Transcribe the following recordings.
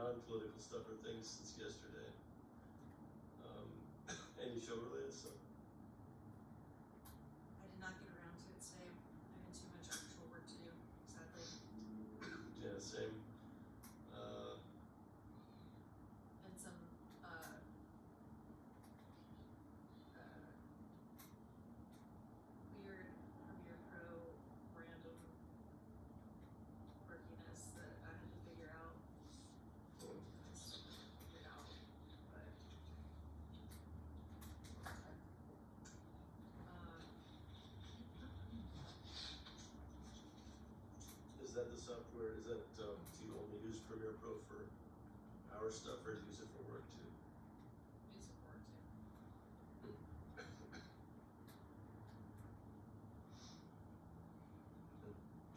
non-political stuff or things since yesterday. Any show-related stuff? I did not get around to it today. I had too much actual work to do, sadly. Yeah, same. And some weird Premiere Pro random quirkiness that I had to figure out. I still haven't figured out, but Is that the software? Is that do you only use Premiere Pro for our stuff, or do you use it for work too? use it for it too.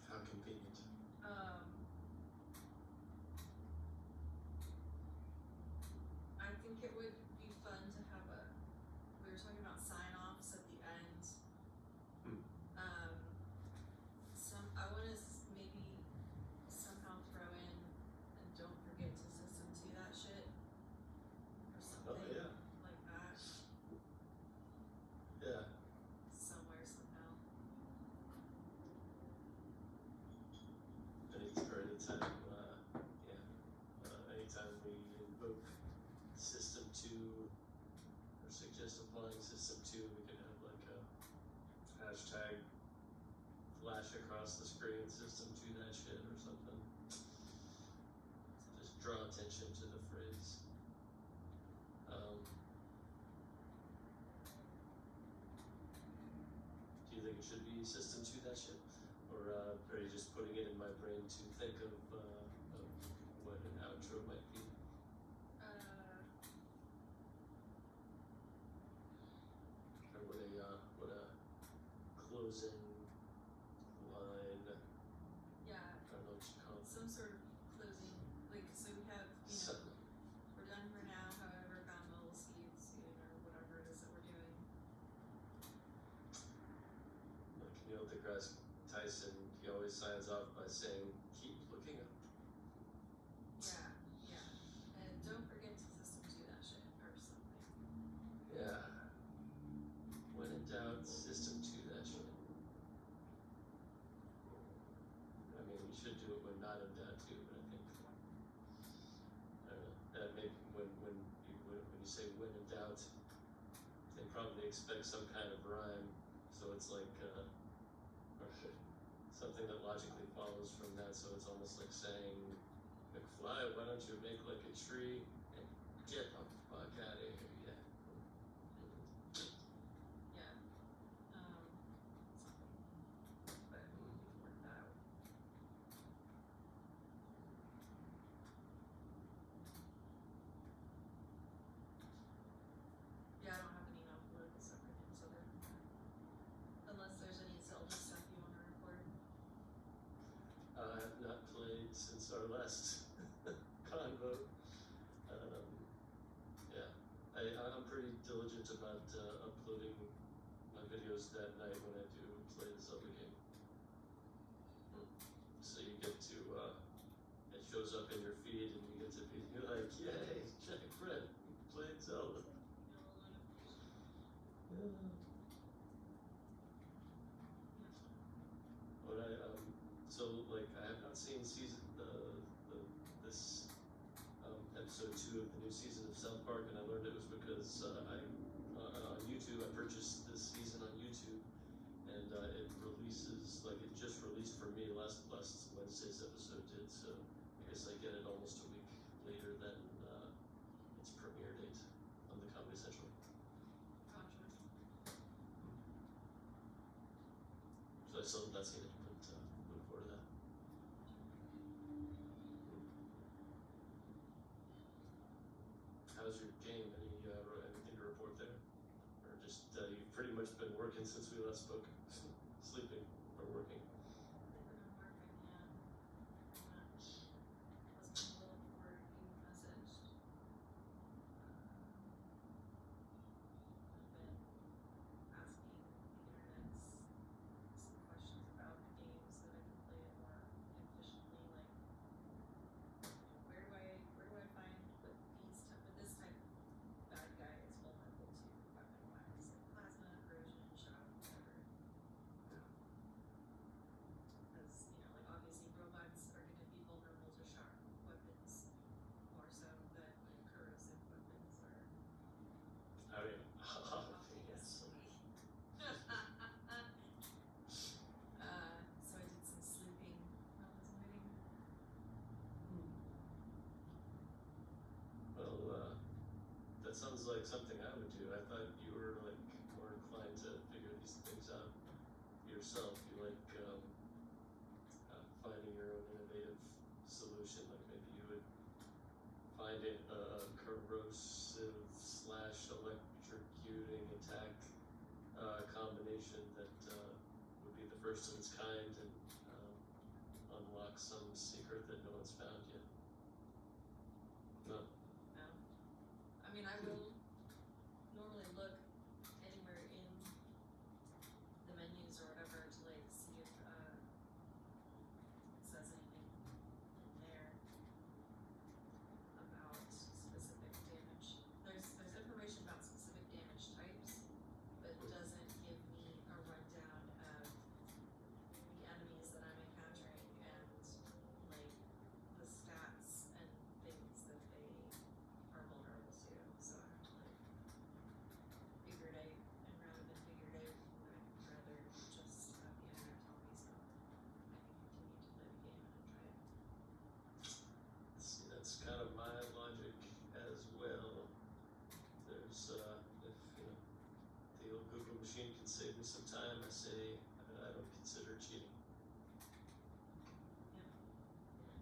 How convenient. I think it would be fun to have we were talking about sign-offs at the end. I want to maybe somehow throw in, and don't forget to system 2 that shit, or something yeah. like that, Yeah. somewhere, somehow. Anytime we invoke System 2 or suggest applying System 2, we can have like a hashtag flash across the screen, System 2 that shit or something. Just draw attention to the phrase. Do you think it should be System 2 that shit? Or are you just putting it in my brain to think of what an outro might be? Or what a closing line. Yeah. I don't know what you call it. Some sort of closing, like, so we have, we're done for now, however, Gamma will see you soon, or whatever it is that we're doing. Like Neil deGrasse Tyson, he always signs off by saying, keep looking up. Yeah. And don't forget to system 2 that shit, or something. Yeah. When in doubt, System 2 that shit. I mean, we should do it when not in doubt too, but I think, I don't know, that maybe when you say when in doubt, they probably expect some kind of rhyme, so it's like, something that logically follows from that, so it's almost like saying, McFly, why don't you make like a tree and get the fuck out of here, yeah. Yeah. Something. But we can work that out. Yeah, I don't have any non-political stuff right now, so unless there's any Zelda stuff you want to record. I have not played since our last convo. Yeah, I'm pretty diligent about uploading my videos that night when I do play the Zelda game. So you get to, it shows up in your feed and you get to be like, yay, Jack Brett, you played Zelda. Yeah. But so like I have not seen this episode 2 of the new season of South Park, and I learned it was because on YouTube, I purchased this season on YouTube, and it releases, like it just released for me last Wednesday's episode did, so I guess I get it almost a week later than its premiere date on the Comedy Central. Gotcha. So I still have not seen it, but looking forward to that. How's your game? Anything to report there? Or just you've pretty much been working since we last spoke? Sleeping or working? I've been working, yeah. Pretty much. Wasn't a little before you messaged. I've been asking the internets some questions about the games that I can play it more efficiently, like where do I that sounds like something I would do. I thought you were like more inclined to figure these things out yourself. You like finding your own innovative solution. Like maybe you would find a corrosive slash electrocuting attack combination that would be the first of its kind and unlock some secret that no one's found yet. No. No. I mean, I will normally look anywhere in the menus or whatever to like see if it says anything in there about specific damage. There's information about specific damage types, but it doesn't give me a rundown of the enemies that I'm encountering and like the stats and things that they are vulnerable to. So I have to like figure it out, and rather than figure it out, I'd rather just have the internet tell me so I can continue to play the game and enjoy it. See, that's kind of my logic as well. There's, if, you know, the old Google machine can save me some time, I say, I don't consider cheating.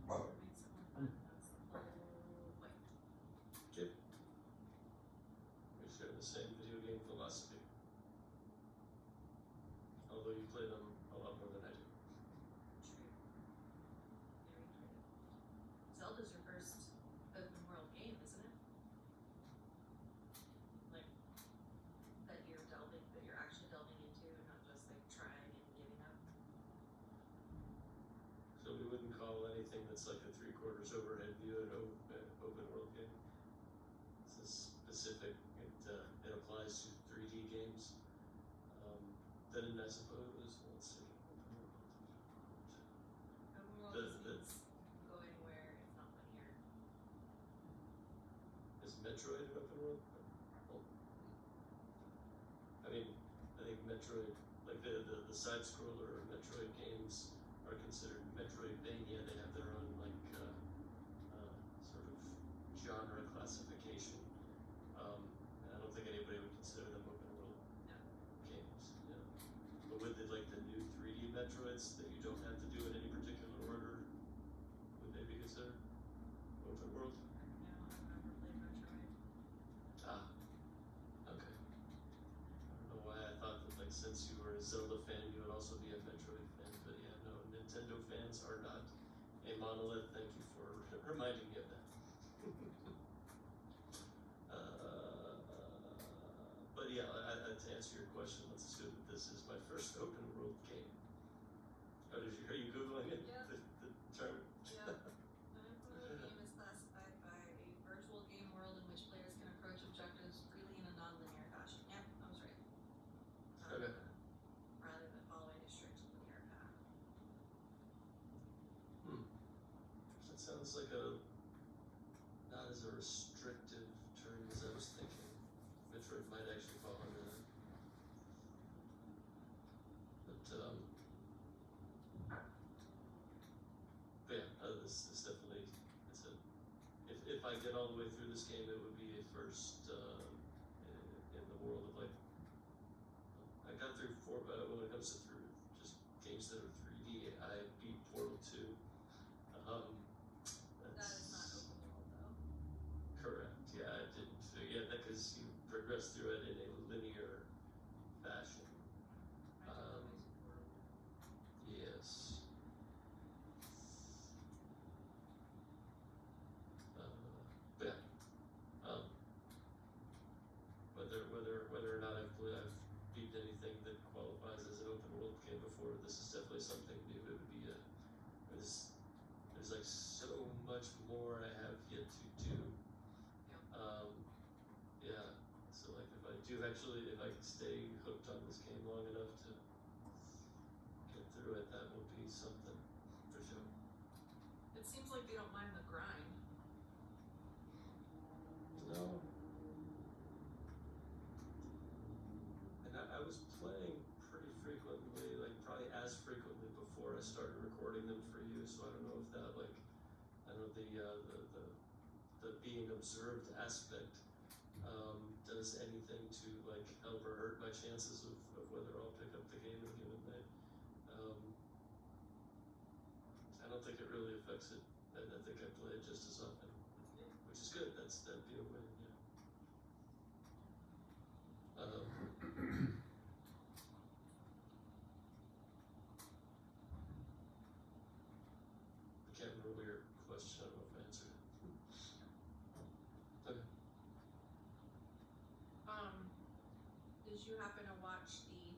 What makes it more fun, that's the whole point. Okay. We share the same video game philosophy. Although you play them a lot more than I do. True. Very true. Zelda's your first open world game, isn't it? Like, that you're actually delving into and not just like trying and giving up. So we wouldn't call anything that's like a 3/4 overhead view an open world game. It's a specific, it applies to 3D games. Then I suppose, let's see, open world. Open world The- just the- means go anywhere, it's not linear. Is Metroid an open world? Well, I mean, I think Metroid, like the side scroller Metroid games are considered Metroidvania. They have their own like sort of genre classification. And I don't think anybody would consider them open world No. games. Yeah. But with the new 3D Metroids that you don't have to do in any particular order, would they be considered open world? No, I've never played Metroid. Ah, okay. I don't know why I thought that like since you were a Zelda fan, you would also be a Metroid fan. But yeah, no, Nintendo fans are not a monolith. Thank you for reminding me of that. But yeah, to answer your question, let's assume that this is my first open world game. Are you Googling it? Yeah. The term? Yeah. An open world game is classified by a virtual game world in which players can approach objectives freely in a non-linear fashion. Yep, I was right. Okay. Rather than following a strict linear path. That sounds like not as a restrictive term as I was thinking. Metroid might actually fall under that. But yeah, this definitely, if I get all the way through this game, it would be a first in the world of like, I got through when it comes to just games that are 3D, I beat Portal 2. That is not open world though. Correct. Yeah, I didn't. Yeah, because you progress through it in a linear fashion. I took the basic world. Yes. But yeah. Whether or not I've beat anything that qualifies as an open world game before, this is definitely something new. It would be there's like so much more I have yet to do. Yeah. So like if I stay hooked on this game long enough to get through it, that will be something for sure. It seems like they don't mind the grind. No. And I was playing pretty frequently, like probably as frequently before I started recording them for you, so I don't know if that the being observed aspect does anything to like help or hurt my chances of whether I'll pick up the game at a given night. I don't think it really affects it. I think I play it just as often, which is good. That'd be a win, yeah. I can't remember your question. I don't know if I answered it. Okay. Did you happen to watch the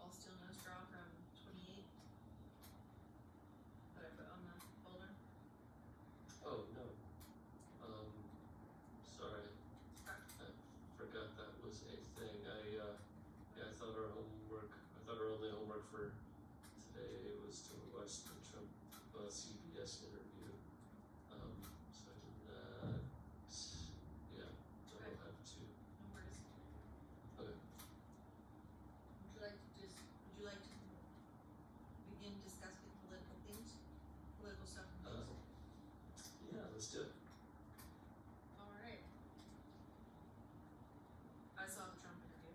All Steel Nose Draw from 28 that I put on the folder? Oh, no. Sorry. I forgot that was a thing. Yeah, I thought our only homework for today was to watch the Trump CBS interview. So I did not, yeah, don't Okay. have to. No worries. Okay. Would you like to begin discussing political things? Political stuff and things? Yeah, let's do it. Alright. I saw the Trump interview.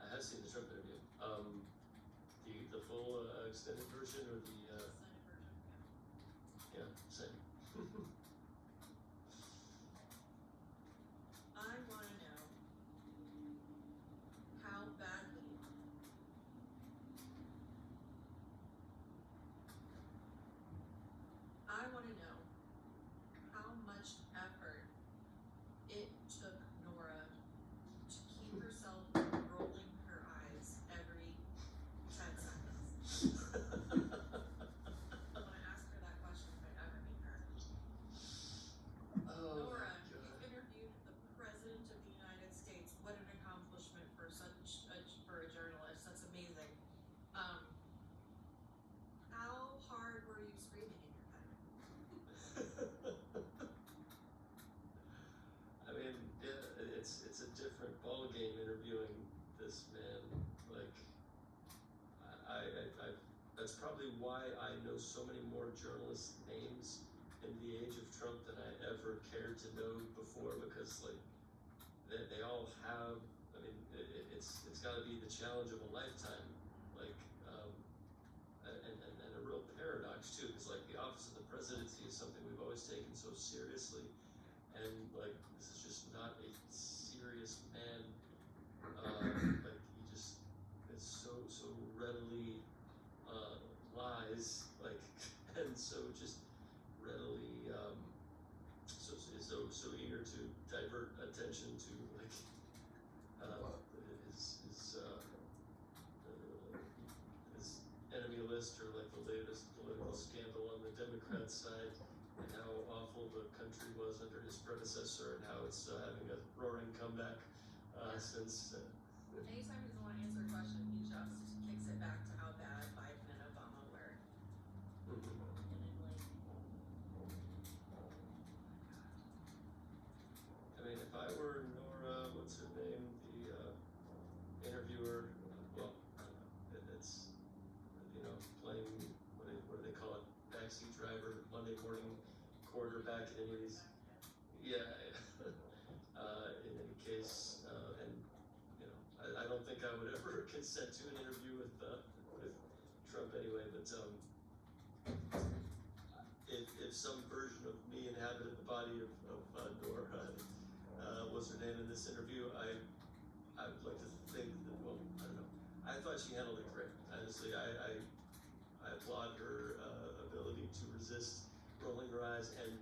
I have seen the Trump interview. The full extended version or the Extended version, yeah. yeah, same. I wanna know how badly I wanna know how much effort it took Nora to keep herself from rolling her eyes every 10 seconds. I wanna ask her that question if I ever meet her. Oh, Nora, my you God. interviewed the President of the United States. What an accomplishment for for a journalist. That's amazing. How hard were you screaming in your head? I mean, yeah, it's a different ball game interviewing this man. Like, that's probably why I know so many more journalists' names in the age of Trump than I ever cared to know before, because like they all have. I mean, it's got to be the challenge of a lifetime. Like, and a real paradox too, because like the office of the presidency is something we've always taken so seriously, and like this is just not a serious man. Like he just is so readily lies, like, and so just readily so eager to divert attention to like his enemy list, or like the latest political scandal on the Democrat side, and how awful the country was under his predecessor, and how it's having a roaring comeback since. Anytime he doesn't want to answer a question, he just kicks it back to how bad Biden and Obama were. And I'm like, I mean, if I were Nora, what's her name, the interviewer, well, I don't know, it's, playing, what do they call it, backseat driver, Monday morning quarterback in any of these, yeah, in any case, and, I don't think I would ever consent to an interview with Trump anyway, but, if some version of me inhabited the body of Nora, was her name in this interview, I would like to think that, well, I don't know. I thought she handled it great. Honestly, I applaud her ability to resist rolling her eyes, and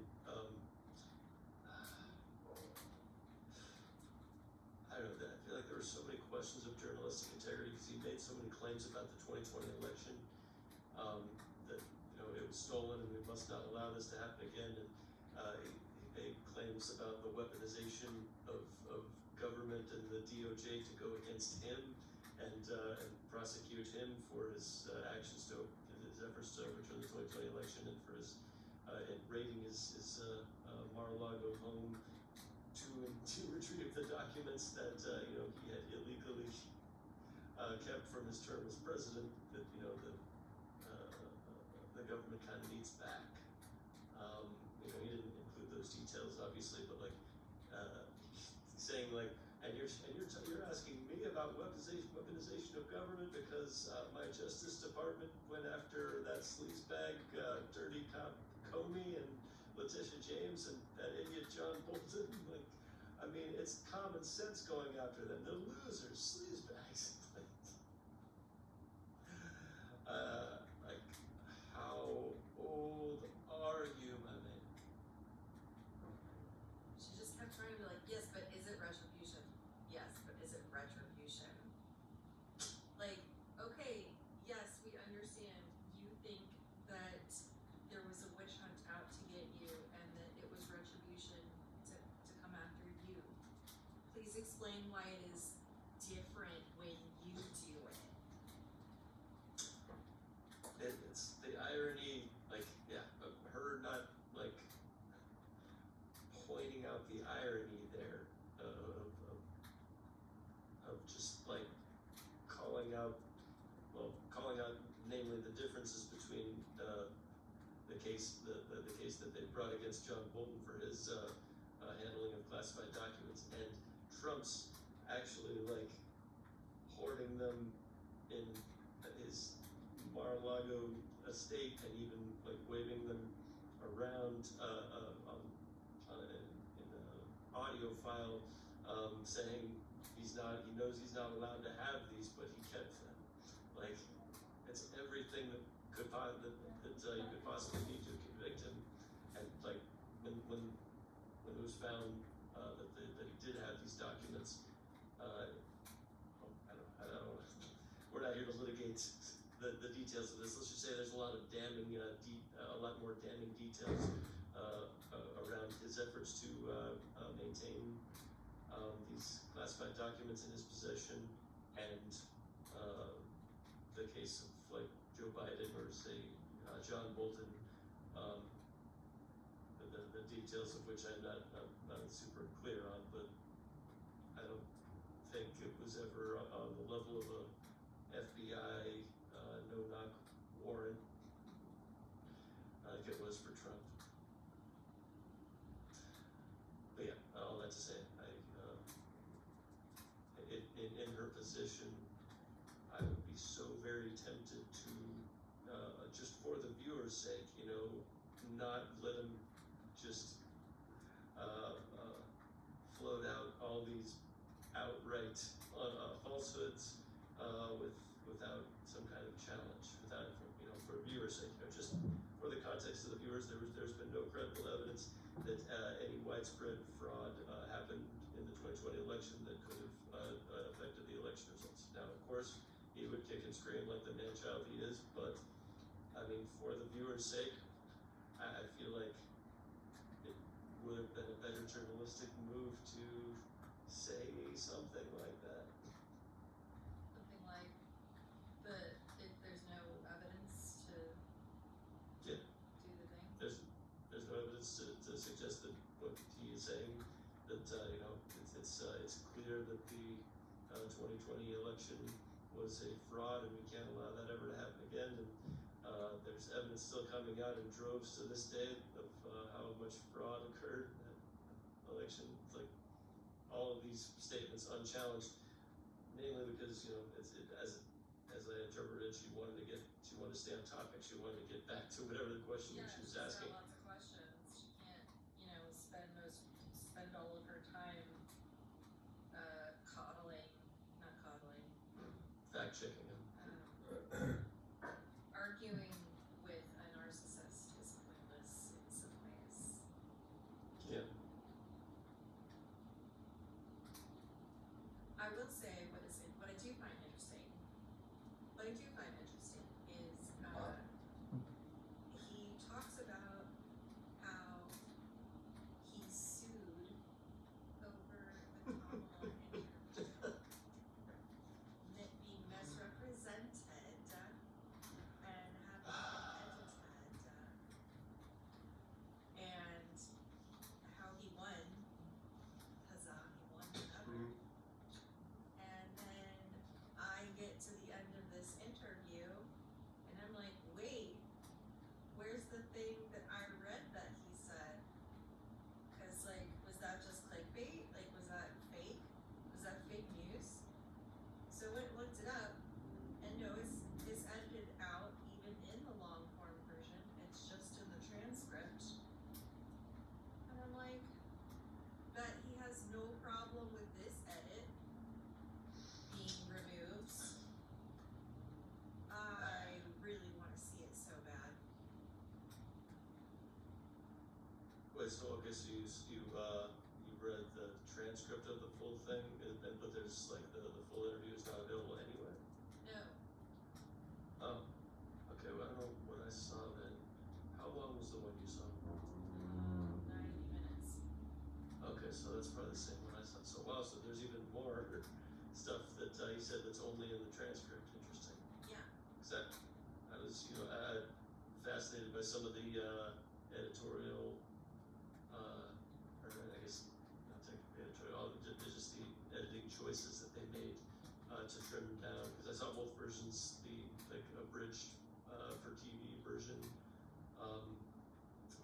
I don't know. I feel like there were so many questions of journalistic integrity because he made so many claims about the 2020 election, that it was stolen and we must not allow this to happen again. And he made claims about the weaponization of government and the DOJ to go against him and prosecute him for his actions his efforts to overturn the 2020 election, and for his in raiding his Mar-a-Lago home to retrieve the documents that he had illegally kept from his term as president, that the government kind of needs back. He didn't include those details, obviously, but like saying like, and you're asking me about weaponization of government because my Justice Department went after that sleazebag, dirty cop Comey and Letitia James and that idiot John Bolton. Like, I mean, it's common sense going after them. They're losers, sleazebags. Like, how old are you, my man? She just kept trying to be like, yes, but is it retribution? Yes, but is it retribution? Like, okay, yes, we understand you think that there was a witch hunt out to get you and that it was retribution to come after you. Please explain why it is different when you do it. It's the irony, like, yeah, of her not, like, pointing out the irony there of just, like, calling out namely the differences between the case that they brought against John Bolton for his handling of classified documents, and Trump's actually, like, hoarding them in his Mar-a-Lago estate and even like waving them around in an audio file, saying he knows he's not allowed to have these, but he kept them. Like, it's everything that you could possibly need to convict him. And like when it was found that he did have these documents, I don't. We're not here to litigate the details of this. Let's just say there's a lot of damning, a lot more damning details around his efforts to maintain these classified documents in his possession, and the case of like Joe Biden or say John Bolton, the details of which I'm not super clear on, but I don't think it was ever on the level of a FBI no-knock warrant like it was for Trump. But yeah, all that to say, in her position, I would be so very tempted to, just for the viewer's sake, not let him just float out all these outright falsehoods without some kind of challenge, without, for viewers' sake, just for the context of the viewers, there's been no credible evidence that any widespread fraud happened in the 2020 election that could have affected the election results. Now, of course, he would kick and scream like the man-child he is, but I mean, for the viewers' sake, I feel like it would have been a better journalistic move to say something like that. Something like there's no evidence to Yeah. do the thing. There's no evidence to suggest that what he is saying, that it's clear that the 2020 election was a fraud and we can't allow that ever to happen again. And there's evidence still coming out in droves to this day of how much fraud occurred in that election. It's like all of these statements unchallenged, mainly because as I interpreted, she wanted to stay on topic. She wanted to get back to whatever the question she was asking. Got lots of questions. She can't, spend all of her time Fact checking him. Arguing with a narcissist is pointless in some ways. Yeah. I will say what I do find interesting is he talks about how he sued over the Kamala interview being misrepresented and having been edited, and how he won. Huzzah, he won whatever. Mm-hmm. And Wait, so okay, so you read the transcript of the full thing, but there's like the full interview is not available anywhere? No, Oh, okay, well, I don't know what I saw then. How long was the one you saw? 90 minutes. Okay, so that's probably the same one I saw. So wow, so there's even more stuff that you said that's only in the transcript. Interesting. Yeah. Cause I was, fascinated by some of the editorial, or I guess not technically editorial, just the editing choices that they made to trim down. Because I saw both versions, the like abridged for TV version,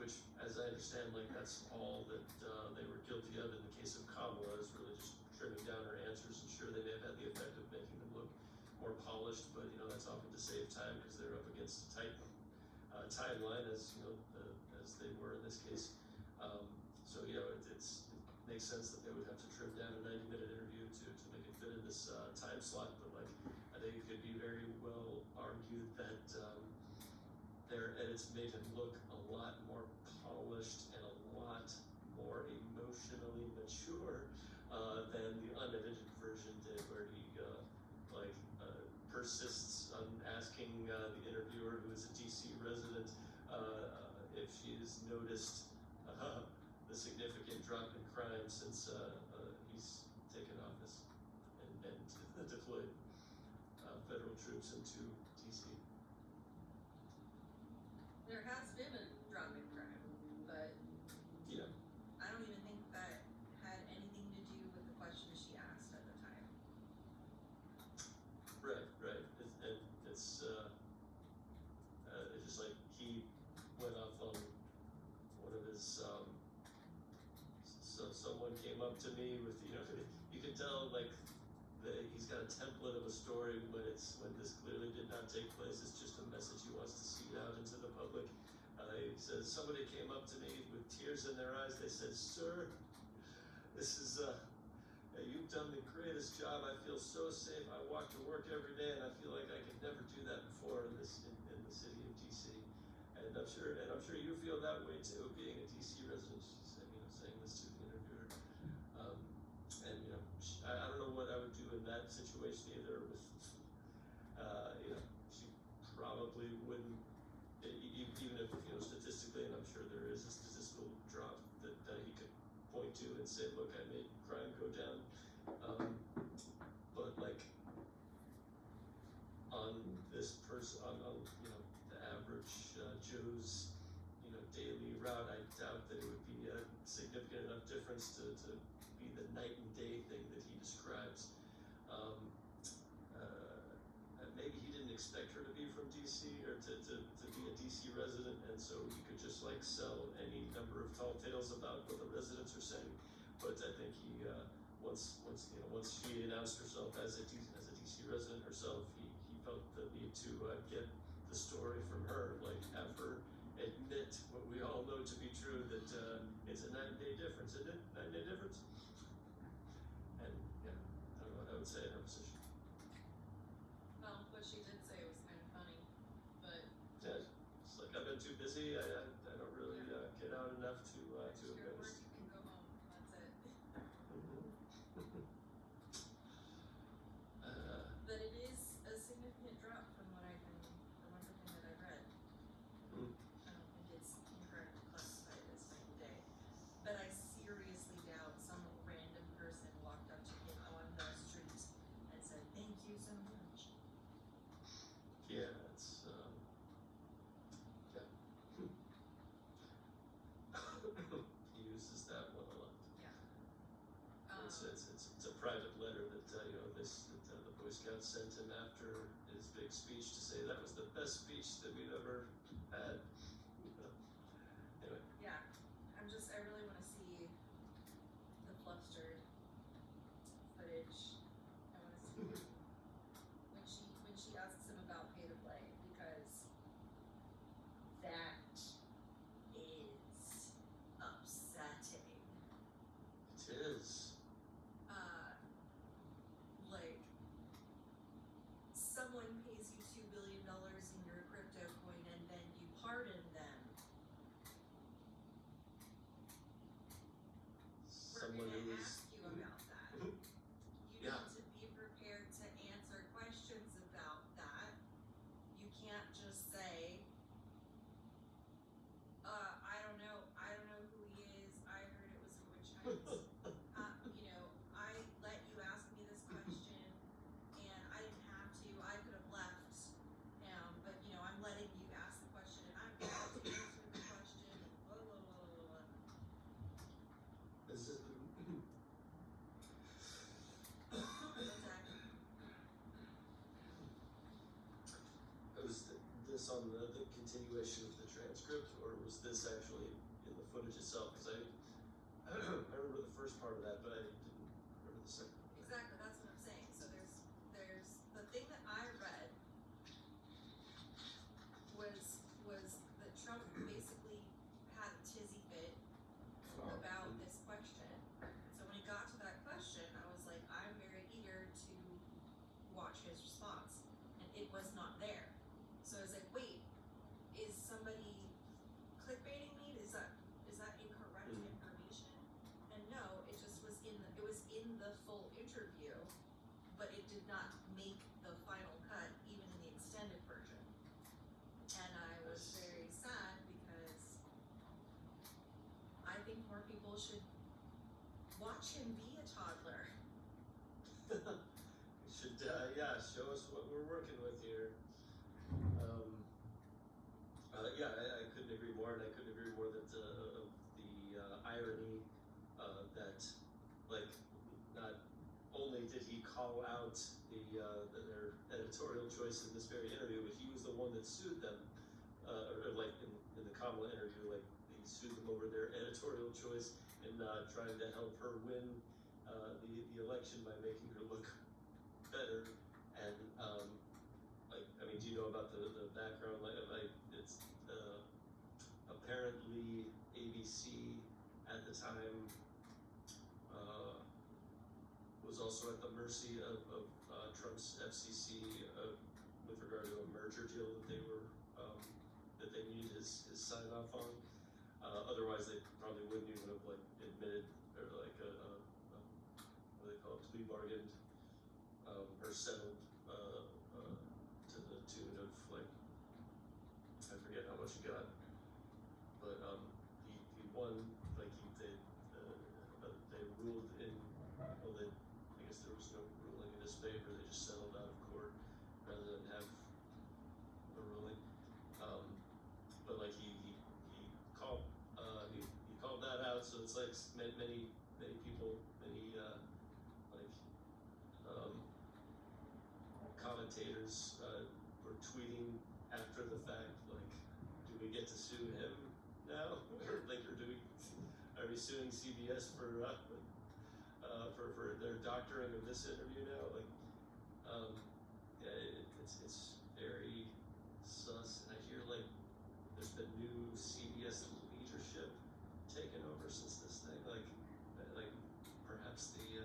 which, as I understand, like that's all that they were guilty of in the case of Kamala, is really just trimming down her answers. And sure, they may have had the effect of making them look more polished, but that's often to save time because they're up against a tight timeline, as as they were in this case. So it makes sense that they would have to trim down a 90-minute interview to make it fit in this time slot. But like, I think it could be very well argued that their edits made him look a lot more polished and a lot more emotionally mature than the unedited version did, where he persists on asking the interviewer, who is a DC resident, if she's noticed the significant drop in crime since he's taken office and deployed federal troops into DC. There has been a drop in crime, but Yeah. I don't even think that had anything to do with the questions she asked at the time. Right. It's just like he went off on one of his. So someone came up to me with you could tell like he's got a template of a story when this clearly did not take place. It's just a message he wants to seed out into the public. He says somebody came up to me with tears in their eyes. They said, "Sir, this is you've done the greatest job. I feel so safe. I walk to work every day, and I feel like I could never do that before in the city of DC. And I'm sure you feel that way too, being a DC resident." She said, saying this to the interviewer. And I don't know what I would do in that situation either. With she probably wouldn't, even if statistically, and I'm sure there is a statistical drop that he could point to and say, look, I made crime go down. But like on this person, on the average Joe's daily route, I doubt that it would be a significant enough difference to be the night and day thing that he describes. Maybe he didn't expect her to be from DC or to be a DC resident, and so he could just like sell any number of tall tales about what the residents are saying. But I think he once she announced herself as a DC resident herself, he felt the need to get the story from her, like have her admit what we all know to be true, that it's a 9-day difference, isn't it? 9-day difference. And I don't know what I would say in her position. Well, what she did say was kind of funny, but Yeah, it's like I've been too busy. I don't really get out enough to after your work, notice. you can go home. That's it. But it is a significant drop from everything that I've read. I don't think it's incorrect to classify it as 90-day. But I seriously doubt some random person walked up to him on the street and said, "Thank you so much." Yeah, it's he uses that one a lot. Yeah. It's a private letter that the Boy Scouts sent him after his big speech to say that was the best speech that we've ever had. Anyway. Yeah. I really want to see the flustered footage. I want to see when she asks him about pay to play, because that is upsetting. It is. Like, someone pays you $2 billion in your crypto coin and then you pardon continuation of the transcript, or was this actually in the footage itself? Because I remember the first part of that, but I didn't remember the second. Exactly, that's what I'm saying. So there's the thing that I read was that Trump basically had a tizzy fit about this question. So when he got to that question, I was like, I'm very eager to watch his response, and it was not there. So I was like, wait, is somebody clickbaiting me? Is that incorrect information? And no, it just was in the full interview, but it did not make the final cut, even in the extended version. And I was very sad because I think more people should watch him be a toddler. You should, show us what we're working with here. I couldn't agree more, and I couldn't agree more that of the irony that, like, not only did he call out their editorial choice in this very interview, but he was the one that sued them, or like in the Kamala interview, like he sued them over their editorial choice and trying to help her win the election by making her look better. And do you know about the background? It's apparently ABC at the time was also at the mercy of Trump's FCC with regard to a merger deal that they needed his sign off on. Otherwise, they probably wouldn't even have admitted or what they call it, plea bargained or settled to the tune of I forget how much he got, but he won. They ruled in. Well, I guess there was no ruling in his favor. They just settled out of court rather than have a ruling. But he called that out. So it's like many people, commentators were tweeting after the fact, do we get to sue him now? Or are we suing CBS for their doctoring of this interview now? It's very sus, and I hear there's been new CBS leadership taken over since this thing. Perhaps the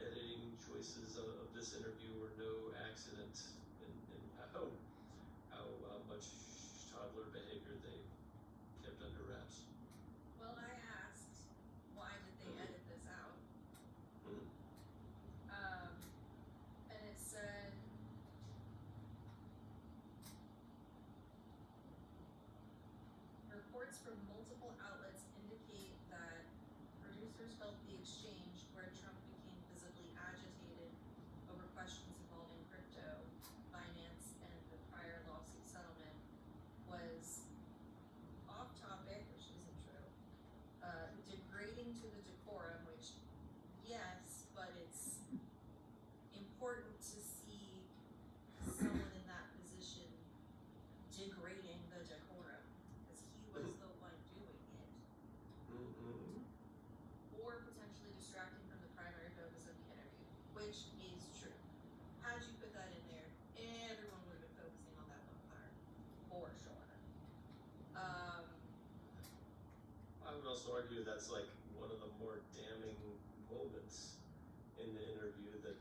editing choices of this interview were no accident in how much toddler behavior they kept under wraps. Well, I asked, why did they edit this out? And it said, reports from multiple outlets indicate that producers felt the exchange where Trump became visibly agitated over questions involving crypto, finance, and the prior lawsuit settlement was off topic, which isn't true, degrading to the decorum, which, yes, but it's important to see someone in that position degrading the decorum, because he was the one doing it. Or potentially distracting from the primary focus of the interview, which is true. Had you put that in there, everyone would have been focusing on that one part, for sure. I would also argue that's one of the more damning moments in the interview that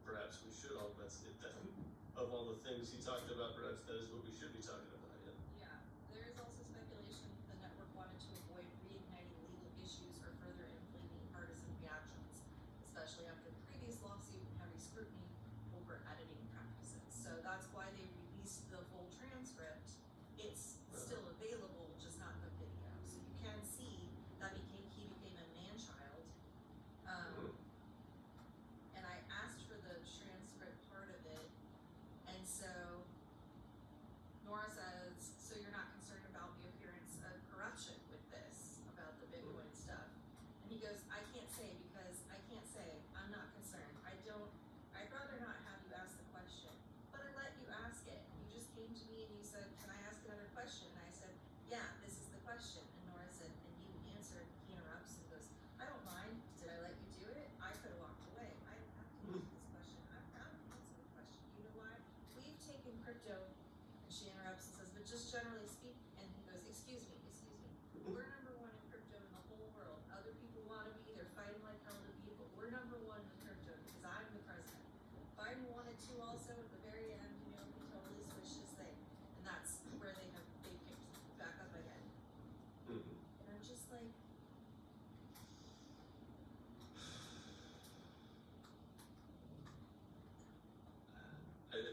perhaps we should all, of all the things he talked about, perhaps that is what we should be talking about. Yeah, there is also speculation the network wanted to avoid reigniting legal issues or further inflaming partisan reactions, especially after the previous lawsuit and heavy scrutiny over editing practices. So that's why they released the full transcript. It's still available, just not the video. So you can see that he became a man-child. And I asked for the transcript part of it, and so Nora says,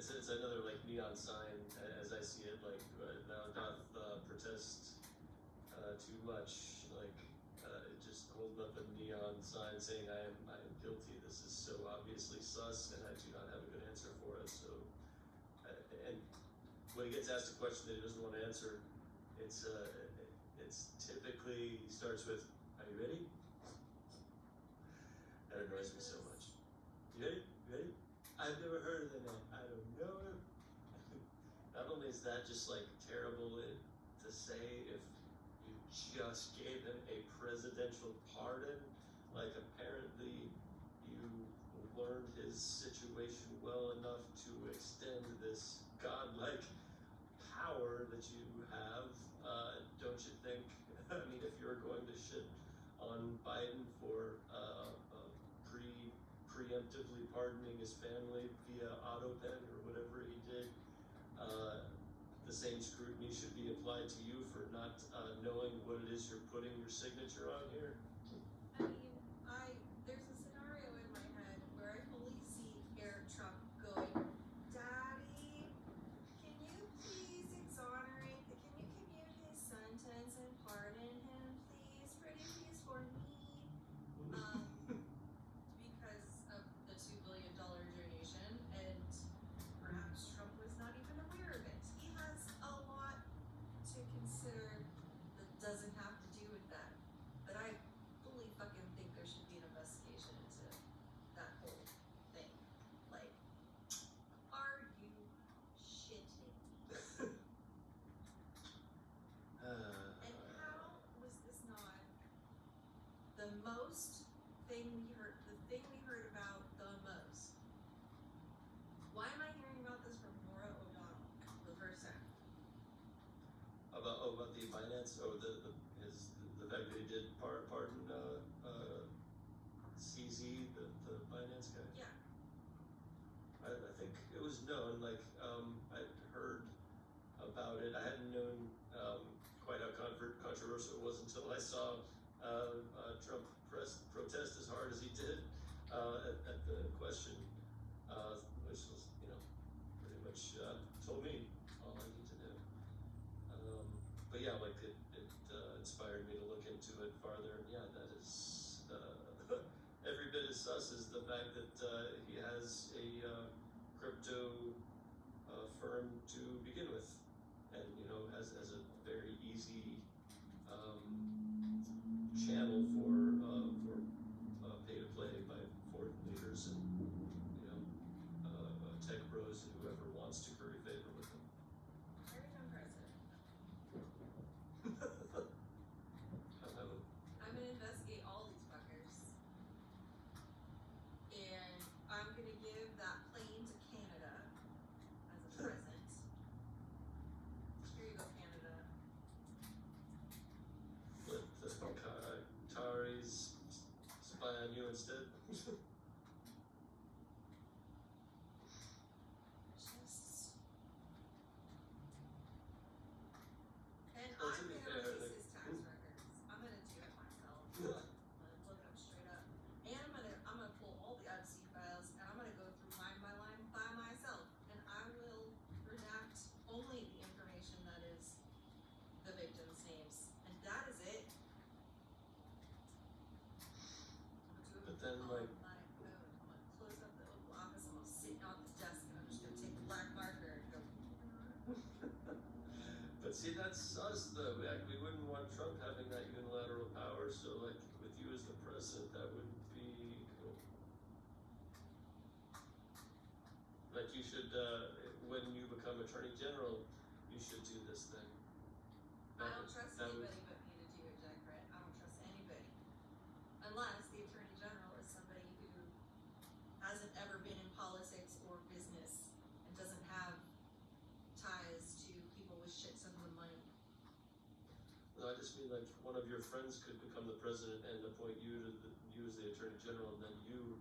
it's another like neon sign as I see it, like thou doth protest too much, like it just holding up a neon sign saying I am guilty. This is so obviously sus, and I do not have a good answer for it. So, and when he gets asked a question that he doesn't want to answer, it's typically he starts with, "Are you ready?" That annoys me so much. You ready? You ready? I've never heard of that. I don't know. Not only is that just like terrible to say if you just gave him a presidential pardon, like apparently you learned his situation well enough to extend this godlike power that you have, don't you think? I mean, if you're going to shit on Biden for preemptively pardoning his family via auto pen or whatever he did, the same scrutiny should be applied to you for not knowing what it is you're putting your signature on here. I mean, there's a scenario in my head where I fully see Eric Trump going, Daddy, can you please exonerate, can you commute his sentence and pardon him, please? Pretty please for me. Because of the $2 billion donation, and perhaps Trump was not even aware of it. He has a lot to consider that doesn't have to do with that. But I fully fucking think there should be an investigation into that whole thing. Like, are you shitting? And how was this not the most thing we heard, the thing we heard about the most? Why am I hearing about this from Maura O'Donnell the first time? About the finance, or the fact that he did pardon CZ, the finance guy. Yeah. I think it was known, like I'd heard about it. I hadn't known quite how controversial it was until I saw Trump protest as hard as he did at the question, which was, pretty much told me all I need to know. But yeah, like it inspired me to look into it farther, and yeah, that is every bit as sus as the fact that he has a crypto firm to begin with, and has a very easy channel for pay to play by foreign leaders and tech bros and whoever wants to curry favor with him. Very impressive. I'm gonna investigate all these fuckers. And I'm gonna give that plane to Canada as a present. Here you go, Canada. Let the Taris spy on you instead. Just. And Well, to I'm be gonna fair, release like- his tax records. I'm gonna do it myself. I'm gonna look them straight up. And I'm gonna pull all the IC files and I'm gonna go through line by line by myself. And I will redact only the information that is the victims' names. And that is it. I'm gonna do it But then, on like- my phone. I'm gonna close up the Oval Office. I'm gonna sit on the desk and I'm just gonna take a black marker and go. But see, that's us though. We wouldn't want Trump having that unilateral power. So, like, with you as the president, that wouldn't be cool. Like, you should, when you become Attorney General, you should do this thing. I don't trust anybody but me to do it, Jack Brett. I don't trust anybody. Unless the Attorney General is somebody who hasn't ever been in politics or business and doesn't have ties to people with shit tons of money. No, I just mean like one of your friends could become the president and appoint you as the Attorney General, and then you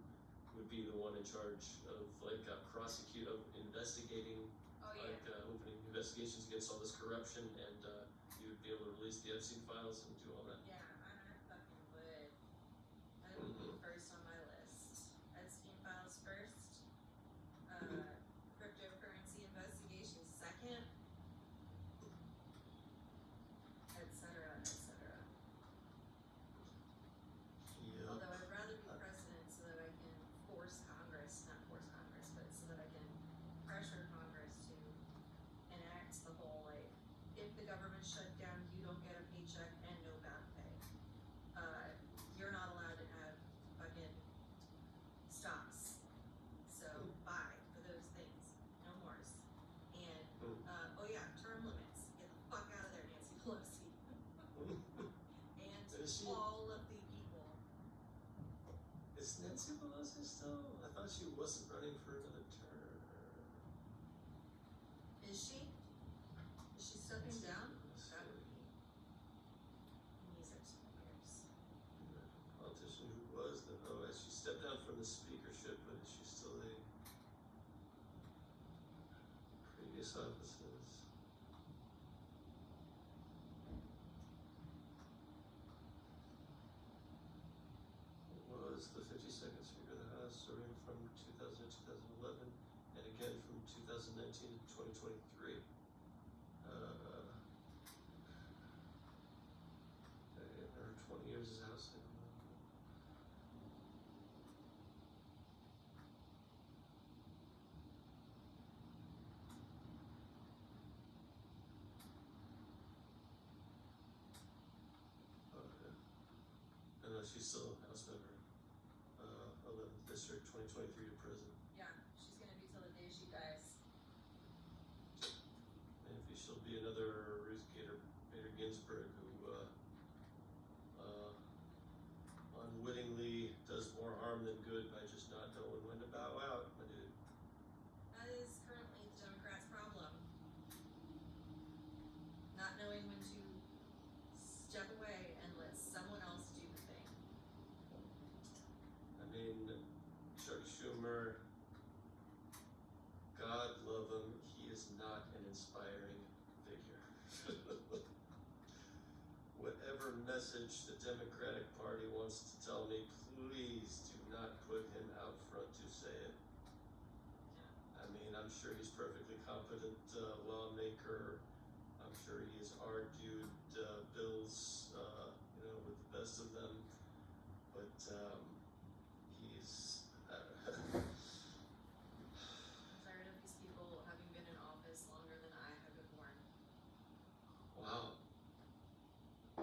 would be the one in charge of like investigating, Oh yeah. opening investigations against all this corruption, and you would be able to release the Epstein files and do all that. Yeah, I fucking would. That would be first on my list. Epstein files first. Cryptocurrency is shut down, you don't get a paycheck and no back pay. You're not allowed to have fucking stocks. So buy for those things, no mores. And, oh yeah, term limits, get the fuck out of there, Nancy Pelosi. And Is she? all of the people. Is Nancy Pelosi still? I thought she wasn't running for another term. Is she? Is she stepping down? Pelosi. That would be music to my ears. Politician who was the she stepped down from the speakership, but is she still a previous offices? Was the 52nd Speaker of the House, serving from 2000 to 2011, and again from 2019 to 2023. Her 20 years as House. She's still a House member. 11th District, 2023 to prison. Yeah, she's gonna be till the day she dies. Maybe she'll be another Ruth Bader Ginsburg who unwittingly does more harm than good by just not knowing when to bow out, my dude. That is currently the Democrats' problem. Not knowing when to step away and let someone else do the thing. I mean, Chuck Schumer, God love him, he is not an inspiring figure. Whatever message the Democratic Party wants to tell me, please do not put him out front to say it. I mean, I'm sure he's perfectly competent lawmaker. I'm sure he has argued bills, with the best of them. But he's I'm tired of these people having been in office longer than I have been born. wow. I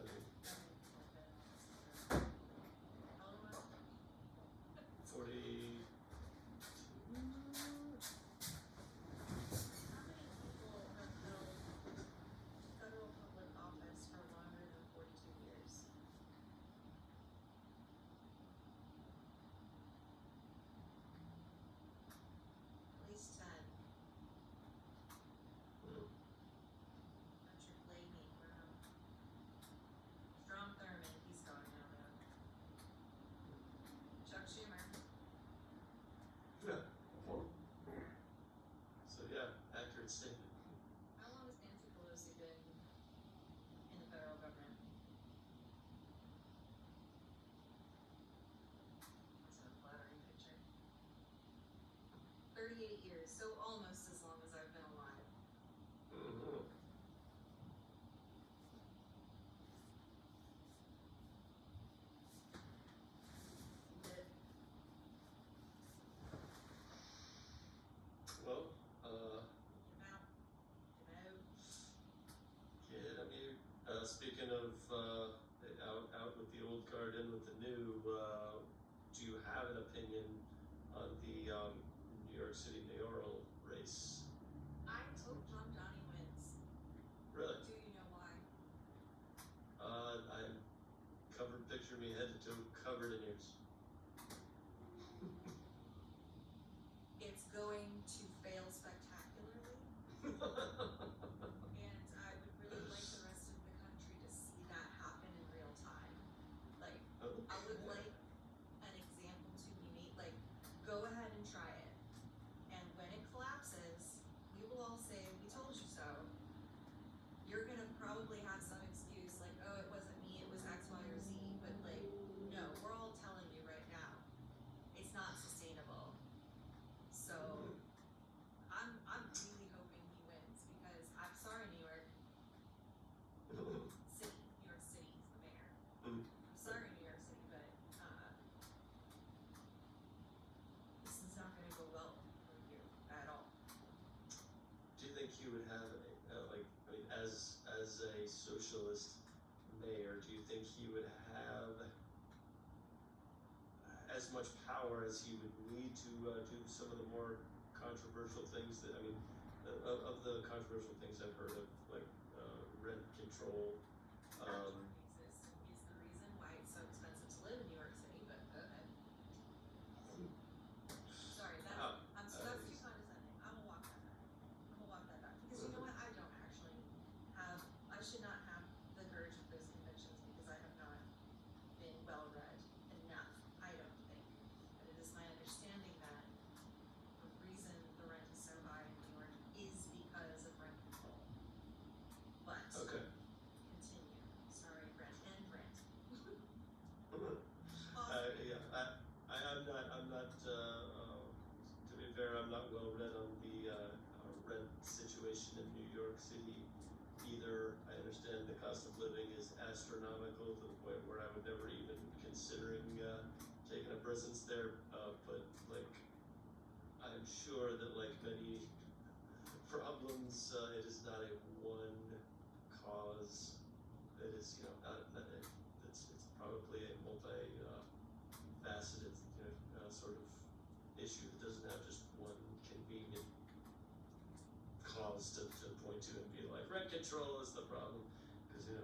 mean, How old am I? 40. How many people have held federal public office for longer than 42 years? At least 10. Richard Leahy, Strom Thurmond, he's gone now though. Chuck Schumer. Yeah. So yeah, accurate statement. How long has Nancy Pelosi been in the federal government? That's a flattering picture. 38 years, so almost as long as I've been alive. Mm-hmm. But Well, you know, kid, I mean, speaking of out with the old card, in with the new, do you have an opinion on the New York City mayoral race? I hope John Donnie wins. he would have, as a socialist mayor, do you think he would have as much power as he would need to do some of the more controversial things that, of the controversial things I've heard of, like rent control. Actually exists and is the reason why it's so expensive to live in New York City, but go ahead. Sorry, that's too condescending. I'm gonna walk that back. Because you know what? I don't actually I should not have the courage of those convictions because I have not been well read enough, I don't think. But it is my understanding that the reason the rent is so high in New York is because of rent control. But Okay. continue. Sorry, rent and rent. I'm not, to be fair, I'm not well read on the rent situation in New York City either. I understand the cost of living is astronomical to the point where I would never even considering taking a presence there, but like, I'm sure that like many problems, it is not a one cause. It is, it's probably a multi-faceted, sort of issue that doesn't have just one convenient cause to point to and be like, rent control is the problem. Because, the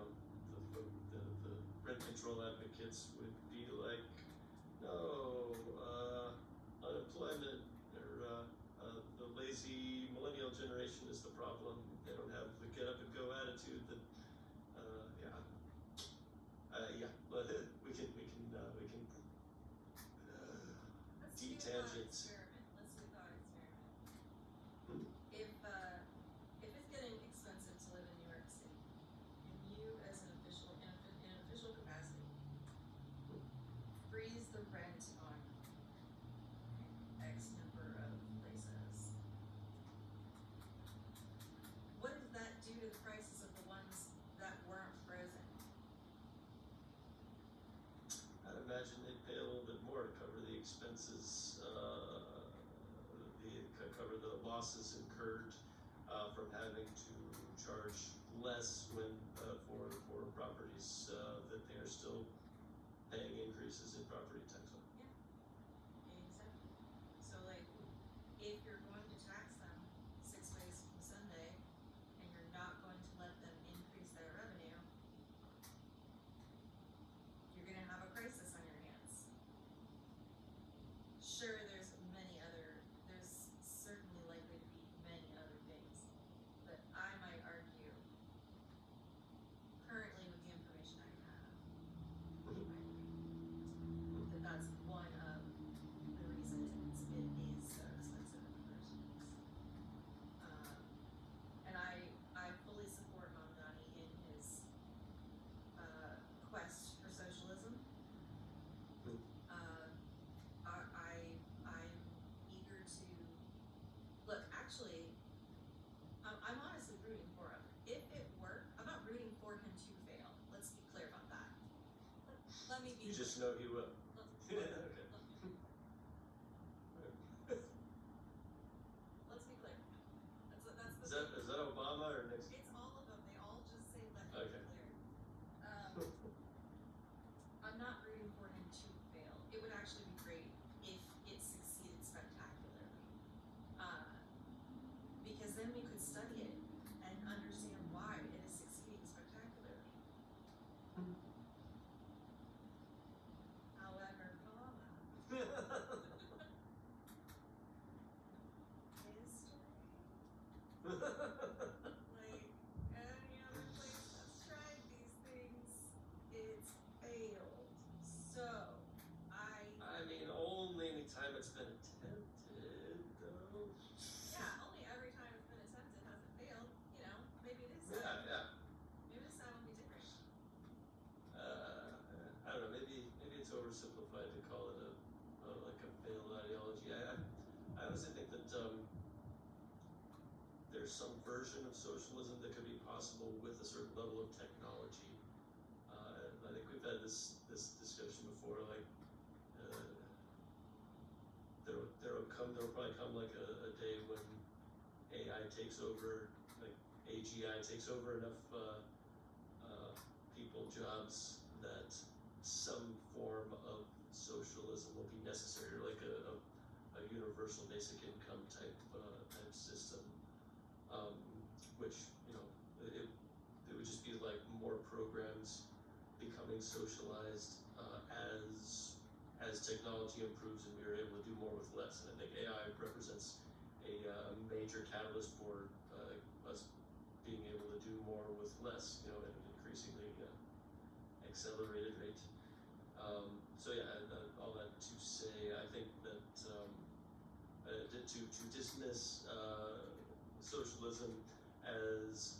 rent control advocates would be like, no, unemployment or the lazy millennial generation is the problem. They don't have the get up and go attitude that, but we can Let's do a thought detangent. experiment. If it's getting expensive to live in New York City, and you as an official in an official capacity freeze the rent on X number of places, what does that do to the prices of the ones that weren't frozen? I'd imagine they'd pay a little bit more to cover the expenses, cover the losses incurred from having to charge less when for properties that they are still paying increases in property tax on. Exactly. So like, if you're going to tax them 6 ways from Sunday, and you're not going to let them increase their revenue, you're gonna have a crisis on your hands. Sure, there's certainly likely to be many other things, but I might argue, currently with the information I have, that that's one of the reasons it is so expensive in the first place. And I fully support Mamdani in his quest for socialism. I'm eager to look. Actually, I'm honestly rooting for him. If it worked, I'm not rooting for him to fail. Let's be clear about that. Let me be. You just know he will. Okay. Okay. Let's be clear. That's Is that Obama or Nixon? It's all of them. They all just say let me Okay. be clear. I'm not rooting for him to fail. It would actually be great if it succeeded spectacularly. Because then we could study it and understand why it is succeeding spectacularly. However, like any other place that's tried these things, it's failed. So, only any time it's been attempted, though. yeah, only every time it's been attempted has it failed, maybe this Yeah, time. yeah. Maybe this time will be different. I don't know. Maybe it's oversimplified to call it like a failed ideology. I honestly think that there's some version of socialism that could be possible with a certain level of technology. I think we've had this discussion before. Like, there'll probably come like a day when AI takes over AGI takes over enough people, jobs, that some form of socialism will be necessary, like a universal basic income type system, which, you know, it would just be like more programs becoming socialized as technology improves and we are able to do more with less. And I think AI represents a major catalyst for us being able to do more with less, you know, at an increasingly accelerated rate. So yeah, all that to say, I think that to dismiss socialism as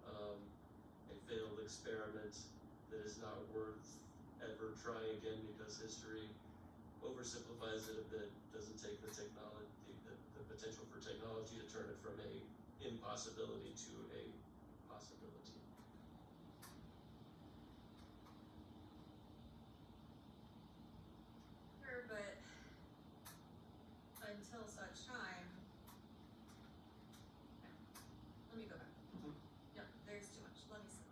a failed experiment that is not worth ever trying again because history oversimplifies it a bit, doesn't take the technology, the potential for technology to turn it from a impossibility to a possibility. Sure, but until such time, no. Let me go back. No, there's too much. Let me sit.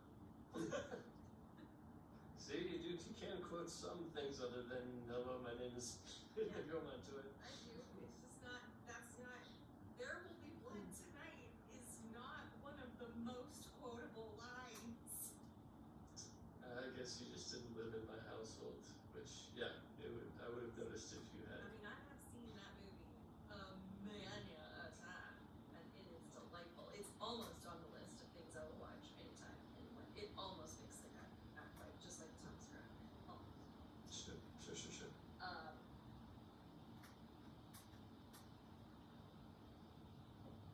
See, you can quote some things other than hello, my name is. Go on to it. I do. It's just not. That's not. There will be blood tonight is not one of the most quotable lines. I guess you just didn't live in my household, which yeah, I would have noticed if you had. I mean, I have seen that movie many a time, and it is delightful. It's almost on the list of things I will watch anytime, anywhere. It almost makes the cut, not quite, just like Thomas Crown. Almost. Sure.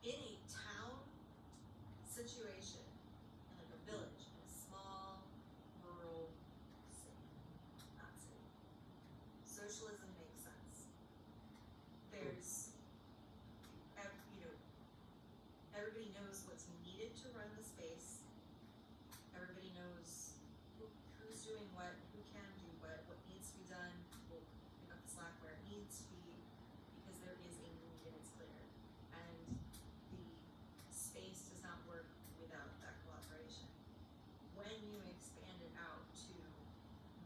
In a town situation, in like a village, in a small rural city, not city, socialism makes sense. There's, you know, everybody knows what's needed to run the space. Everybody knows who's doing what, who can do what needs to be done. We'll pick up the slack where it needs to be, because there is a need and it's clear. And the space does not work without that collaboration. When you expand it out to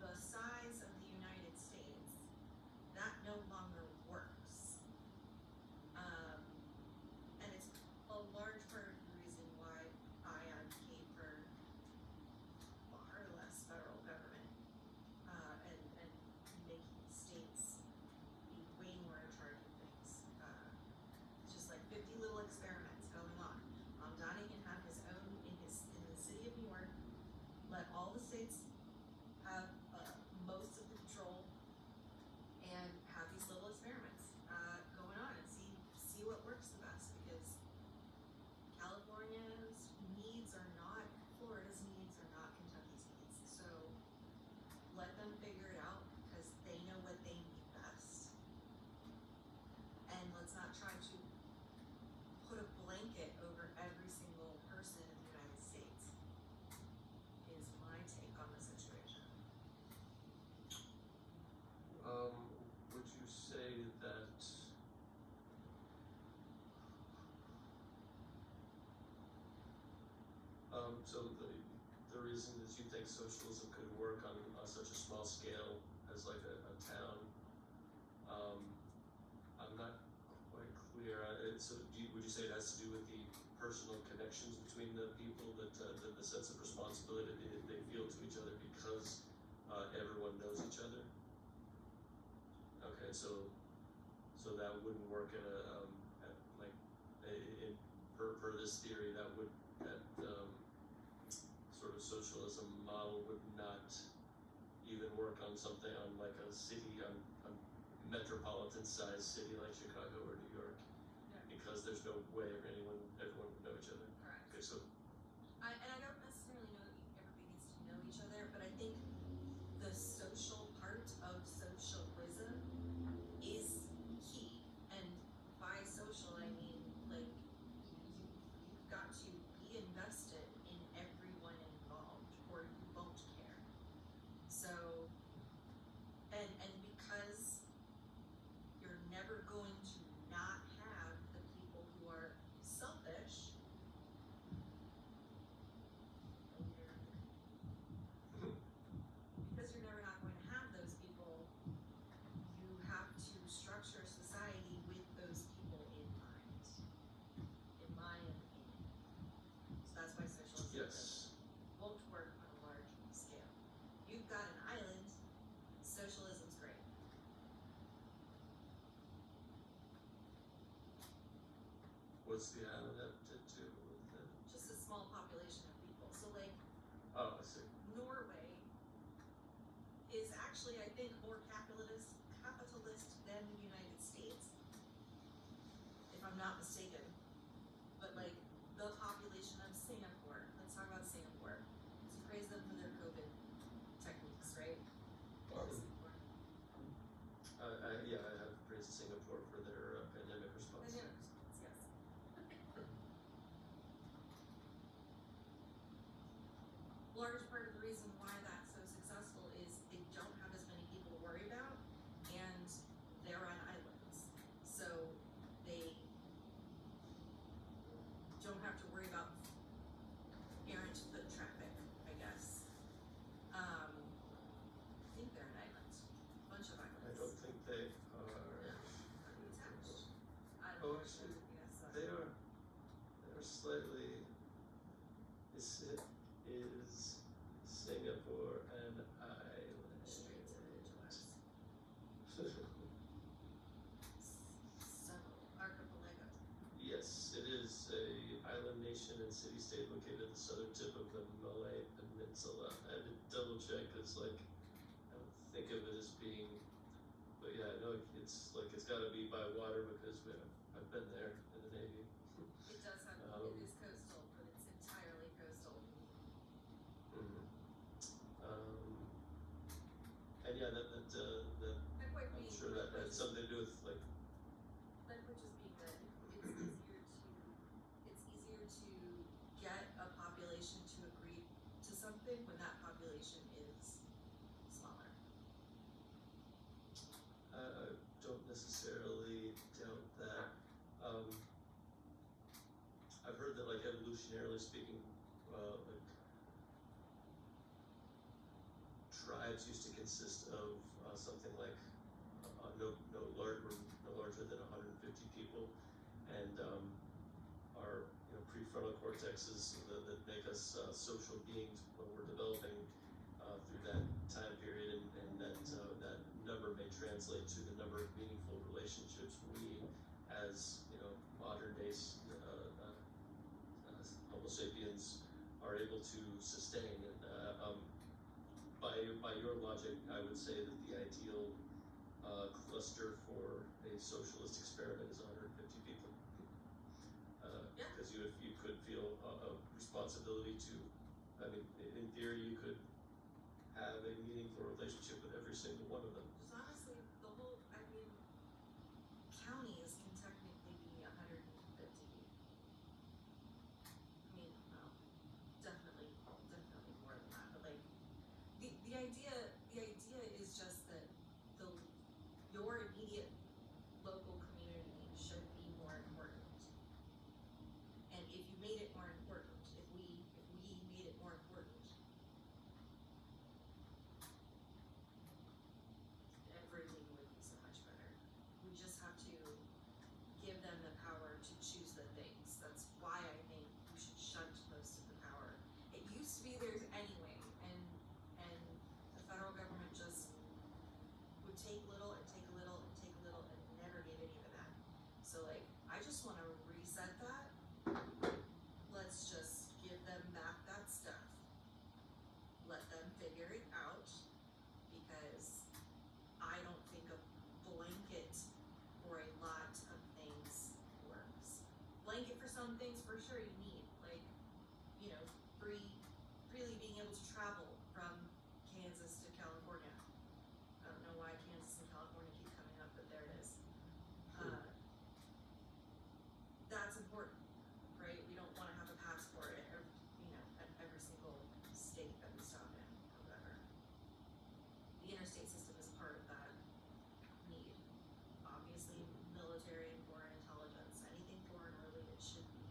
the size of the United States, that no longer works. And it's a large part of the reason why I advocate for far less federal government, and making states be way more in charge of things. It's just like 50 little experiments going on. Donnie can have his own in the city of New York. Let all the states have most of the control, and have these little experiments going on, and see what works the best, because California's needs are not Florida's needs, are not Kentucky's needs. So let them figure it out, because they know what they need best. And let's not try to put a blanket over every single person in the United States, is my take on the situation. Would you say that so the reason that you think socialism could work on such a small scale as like a town, I'm not quite clear. So would you say it has to do with the personal connections between the people, that the sense of responsibility they feel to each other because everyone knows each other? Okay, so that wouldn't work in per this theory, that sort of socialism model would not even work on something on like a city, on metropolitan sized city like Chicago or New York, because there's no way everyone would know each other. Correct. Okay, so And I don't necessarily know that everybody needs to know each other, but I think the social part of socialism is key. And by social, I mean like you've got to be invested in everyone involved, or you won't care. So, and because you're never going to not have the people who are selfish, What's the island have to do with it? Just a small population of people. So like Oh, I see. Norway is actually, I think, more capitalist than the United States, if I'm not mistaken. But like the population of Singapore, let's talk about Singapore. So praise them for their COVID techniques, right? Singapore. Yeah, I have praised Singapore for their pandemic response. Pandemic response, yes. Large part of the reason why that's so successful is they don't have as many people to worry about, and they're on islands. So they don't have to worry about errant foot traffic, I guess. I think they're an island, a bunch of islands. I don't think they are. No, are they attached? I don't Oh, know. actually, Yes, they are slightly. Is Singapore an island? Straight to the Thurs. So, archipelago. Yes, it is a island nation and city-state located at the southern tip of the Malay Peninsula. I had to double check because, like, I don't think of it as being, but yeah, I know it's like it's got to be by water because I've been there in the Navy. It does have, it is coastal, but it's entirely coastal. And yeah, that Language I'm being, sure that had something to do with like. language is being that it's easier to get a population to agree to something when that population is smaller. I don't necessarily doubt that. I've heard that, like, evolutionarily speaking, like tribes used to consist of something like no larger than 150 people, and our prefrontal cortexes that make us social beings when we're developing through that time period, and that number may translate to the number of meaningful relationships we, as modern days Homo sapiens, are able to sustain. And by your logic, I would say that the ideal cluster for a socialist experiment is 150 people. Because you could feel a responsibility to, I mean, in theory, you could have a meaningful relationship with every single one of them. Just honestly, counties can technically be 150. I mean, well, definitely more than that. But like, the idea is just that your immediate local community should be more important. And if you made it more important, if we made it more important, everything would be so much better. We just have to give them the power to choose the things. That's why I think we should shunt most of the power. It used to be theirs anyway, and the federal government just would take little and take a little and take a little and never gave any of it back. So like, I just want to reset that. Let's just give them back that stuff. Let them figure it out, because I don't think a blanket for a lot of things works. Blanket for some things for sure you need, like, freely being able to travel from Kansas to California. I don't know why Kansas and California keep coming up, but there it is. That's important, right? We don't want to have a passport at every single state that we stop in or whatever. The interstate system is part of that need. Obviously, military and foreign intelligence, anything foreign related should be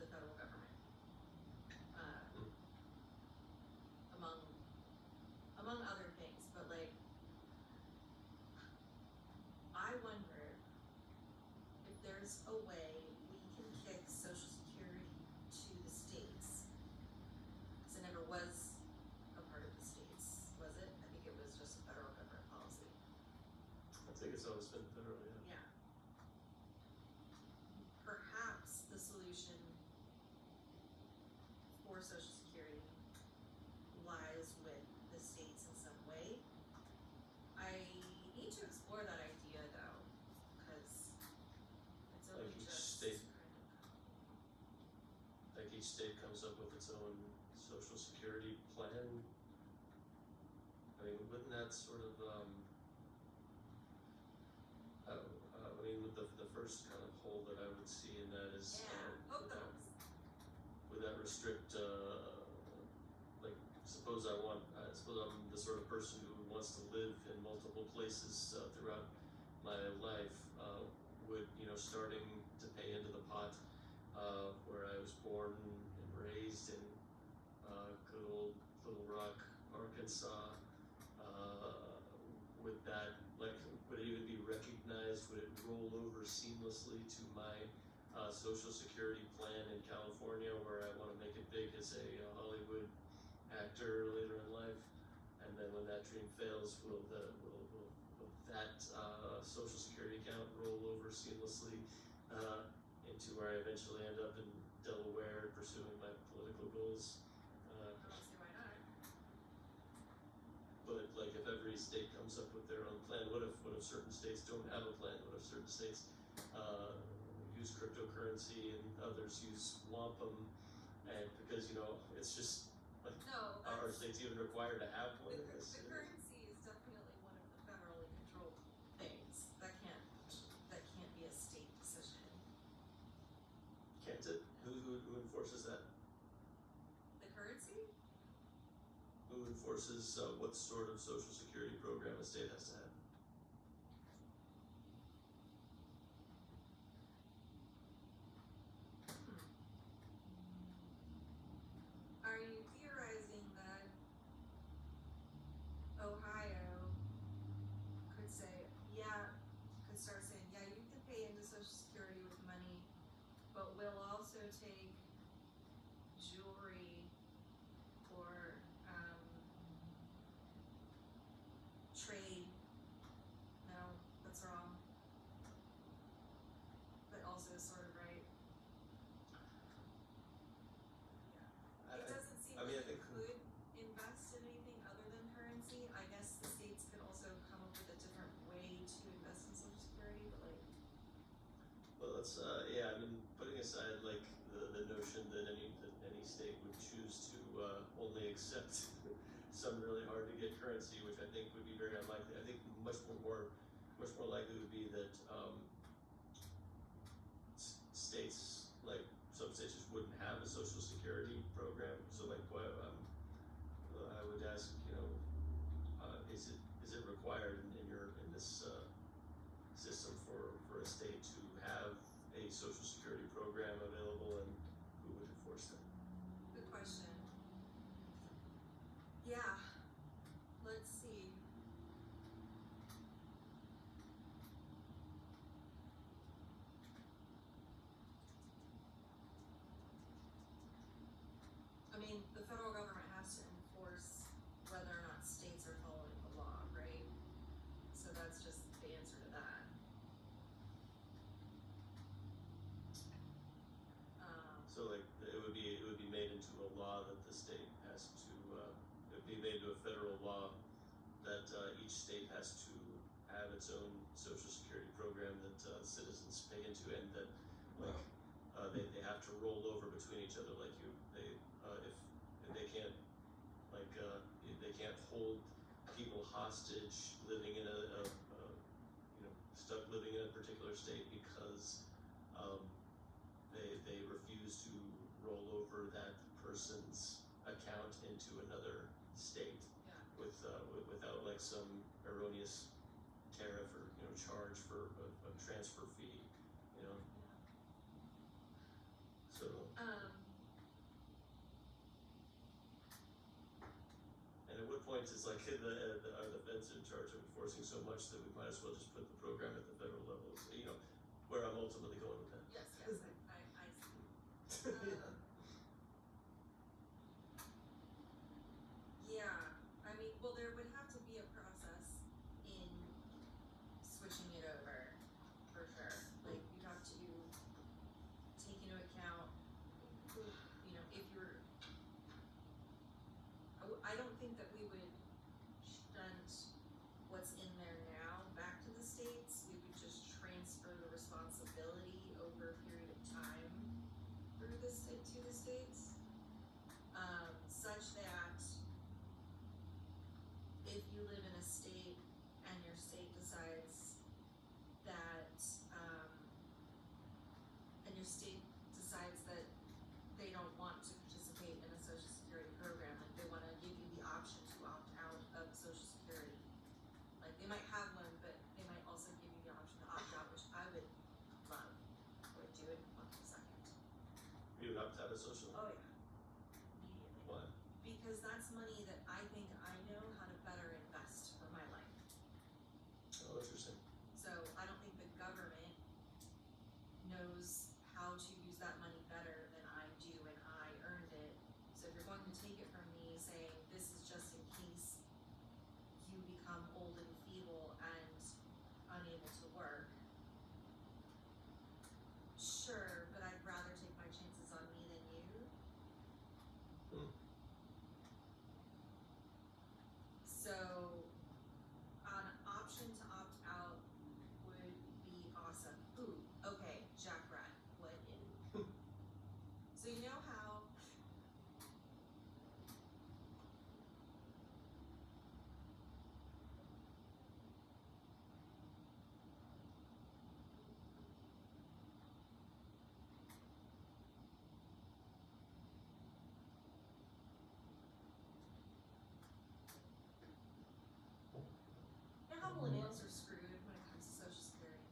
the federal government. Among other things, but like, I wonder if there's a way we can kick Social Security to the states, because it never was a part of the states, was it? I think it was just a federal government policy. I think it's always been federal, yeah. Yeah. Social Security lies with the states in some way. I need to explore that idea though, because it's only Like each just state- Like each state comes up with its own social security plan. I mean, wouldn't that sort of, I mean, with the first kind of hole that I would see in that is, would that restrict, like, suppose I'm the sort of person who wants to live in multiple places throughout my life, would, starting to pay into the pot, where I was born and raised in, good old Little Rock, Arkansas, would that, like, would it even be recognized, would it roll over seamlessly to my social security plan in California, where I want to make it big as a Hollywood actor later in life, and then when that dream fails, will that social security account roll over seamlessly into where I eventually end up in Delaware pursuing my political goals? I don't see why not. But like, if every state comes up with their own plan, what if certain states don't have a plan? What if certain states use cryptocurrency and others use wampum? And because it's just like, No, are states even required to have one? the currency is definitely one of the federally controlled things. That can't be a state decision. Can't it? Who enforces that? The currency? Who enforces what sort of social security program a state has to have? Are you theorizing that Ohio could start saying, yeah, you can pay into Social Security with money, but we'll also take jewelry or trade? No, that's wrong. But also sort of right. It doesn't seem I mean, like I think- you could invest in anything other than currency. I guess the states could also come up with a different way to invest in Social Security, but like. Well, that's yeah. I mean, putting aside like the notion that any state would choose to only accept some really hard to get currency, which I think would be very unlikely. I think much more likely would be that states, like some states, just wouldn't have a social security program. So like, I would ask, is it required in this system for a state to have a social security program available, and who would enforce that? Good question. Yeah. Let's see. I mean, the federal government has to enforce whether or not states are following the law, right? So that's just the answer to that. So like, it would be made into a law that the state has to, it would be made to a federal law that each state has to have its own social security program that citizens pay into, and that like they have to roll over between each other. Like if they can't if they can't hold people hostage living in stuck living in a particular state because they refuse to roll over that person's account into another state. Yeah. Without like some erroneous tariff or charge for a transfer fee, So and at what point is like are the feds in charge of enforcing so much that we might as well just put the program at the federal level? So, where I'm ultimately going with that. yes, I see. Yeah. Yeah, I mean, well, there would have to be a process in switching it over, for sure. Like, you'd have to take into account who, if you're into the states, such that if you live in a state and your state decides that, they don't want to participate in a social security program, like they wanna give you the option to opt out of social security. Like they might have one, but they might also give you the option to opt out, which I would love. I would do it in 1 second. You would opt out of social? Oh yeah, immediately. Why? Because that's money that I think I know how to better invest for my life. Oh, interesting. So I don't think the government knows how to use that money better than I do, and I earned it. So if you're going to take it from me saying this is just in case you become old and feeble and unable to work, sure, but I'd rather take my chances on me than you. So an option to opt out would be awesome. Ooh, okay, Jackratt, what in? So you know how millennials are screwed when it comes to social security?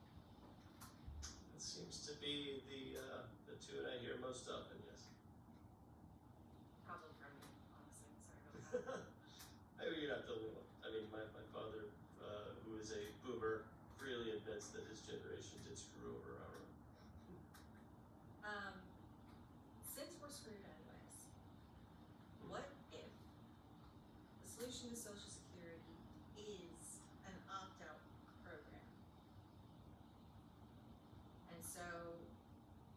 It seems to be the tune I hear most often, yes. Problem from me, honestly. Sorry about that. I mean, you're not the only one. I mean, my father, who is a boomer, freely admits that his generation did screw over our own. Since we're screwed anyways, what if the solution to social security is an opt-out program? And so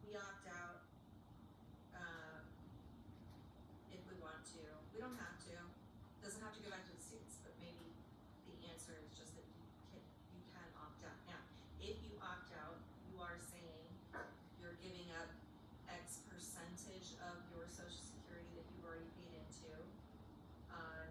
we opt out if we want to. We don't have to. It doesn't have to go back to the states, but maybe the answer is just that you can opt out. Now, if you opt out, you are saying you're giving up X percentage of your social security that you've already paid into.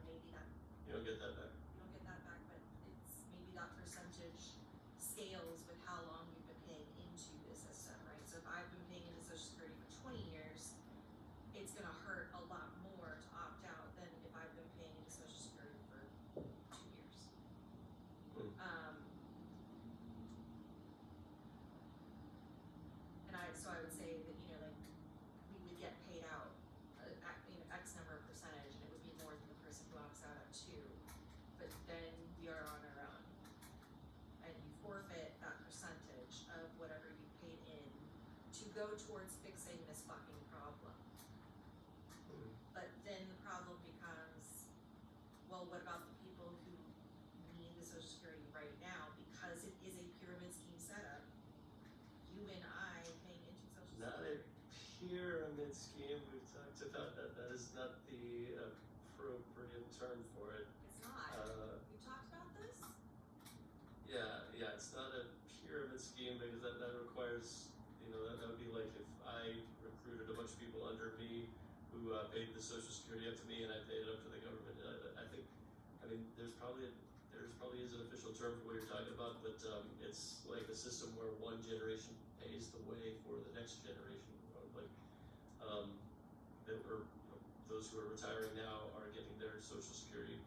Maybe that You don't get that back. you don't get that back, but it's maybe that percentage scales with how long you've been paying into the system, right? So if I've been paying into social security for 20 years, it's gonna hurt a lot more to opt out than if I've been paying into social security for 2 years. So I would say that, you know, like we would get paid out X number of percentage, and it would be more than the person who opts out at 2, but then we are on our own, and you forfeit that percentage of whatever you paid in to go towards fixing this fucking problem. But then the problem becomes, well, what about the people who need the social security right now, because it is a pyramid scheme setup? You and I paying into social Not security. a pyramid scheme. We've talked about that. That is not the appropriate term for it. It's not. We talked about this? Yeah, it's not a pyramid scheme because that requires, you know, that would be like if I recruited a bunch of people under me who paid the social security up to me and I paid it up to the government. I think, I mean, there's probably is an official term for what you're talking about, but it's like a system where one generation pays the way for the next generation. Like, those who are retiring now are getting their social security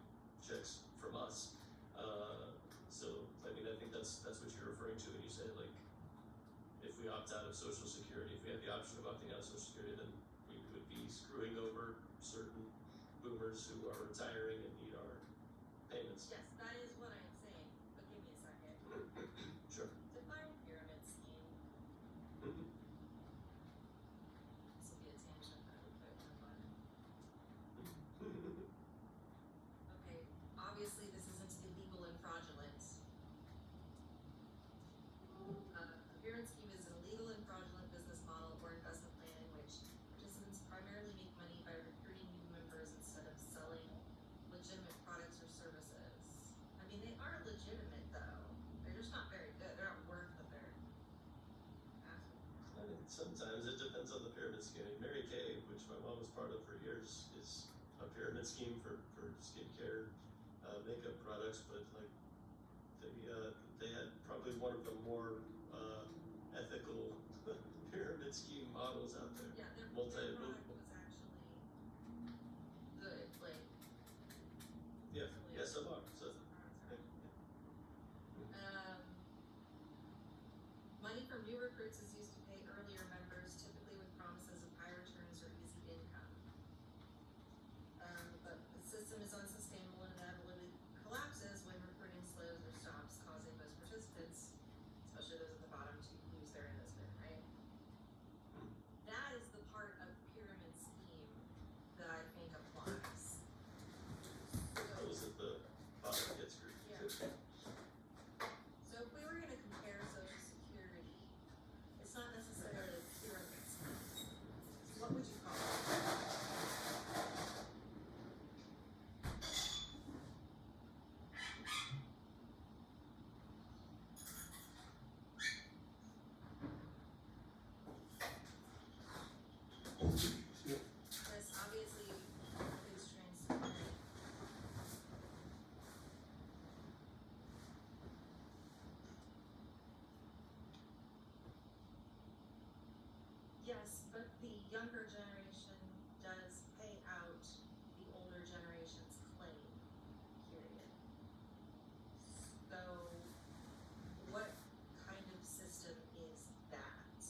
checks from us. So, I mean, I think that's what you're referring to when you say, like, if we opt out of social security, if we had the option of opting out of social security, then we would be screwing over certain boomers who are retiring and need our payments. Yes, that is what I'm saying, but give me a second. Sure. Define pyramid scheme. Mm-hmm. This will be a tangent, but I will put it in fun. Okay, obviously this isn't illegal and fraudulent. A pyramid scheme is an illegal and fraudulent business model or investment plan in which participants primarily make money by recruiting new members instead of selling legitimate products or services. I mean, they Sometimes it depends on the pyramid scheme. Mary Kay, which my mom was part of for years, is a pyramid scheme for skincare, makeup products, but like they had probably one of the more ethical pyramid scheme models out there. Yeah, their Multi- product was actually good, like. Yeah, really yeah, some are. So, some products yeah, are. Money from new recruits is used to pay earlier members, typically with promises of high returns or easy income. But the system is unsustainable and inevitably collapses when recruiting slows or stops, causing most participants, especially those at the bottom, to lose their investment, right? That is the part of the pyramid scheme that I think applies. those at the bottom get screwed. Yeah. So if we were gonna compare Social Security, it's not necessarily a pyramid scheme. What would you call it? This obviously is transparent. Yes, but the younger generation does pay out the older generation's claim, period. So, what kind of system is that?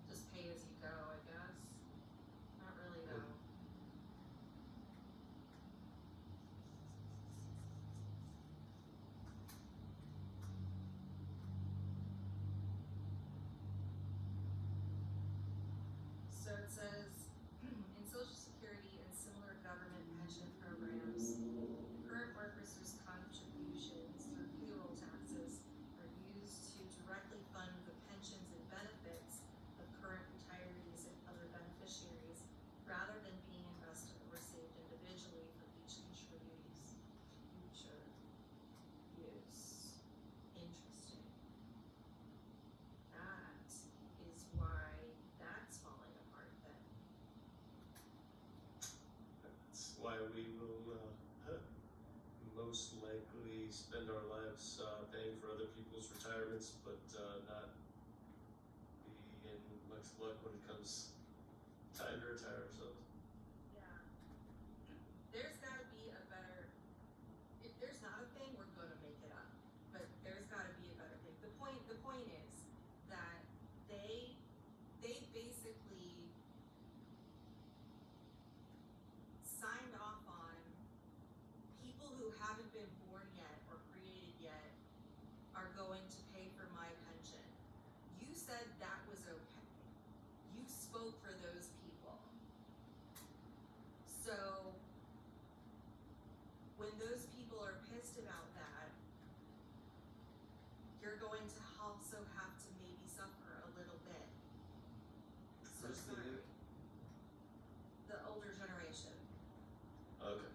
Just pay as you go, I guess. Not really though. So it says, in Social Security and similar government pension programs, current workers whose contributions through payroll taxes are used to directly fund the pensions and benefits of current retirees and other beneficiaries, rather than being invested or saved individually for each future use. Interesting. That is why that's falling apart then. That's why we will most likely spend our lives paying for other people's retirements, but not be in much luck when it comes time to retire ourselves. Yeah. There's gotta be a better, if there's not a thing, we're gonna make it up. But there's gotta be a better thing. The point is that they basically signed off on people who haven't been born yet or created yet are going to pay for my pension. You said that was okay. You spoke for those people. So when those people are pissed about that, you're going to also have to maybe suffer a little bit. So Who's the sorry. you? The older generation. Okay.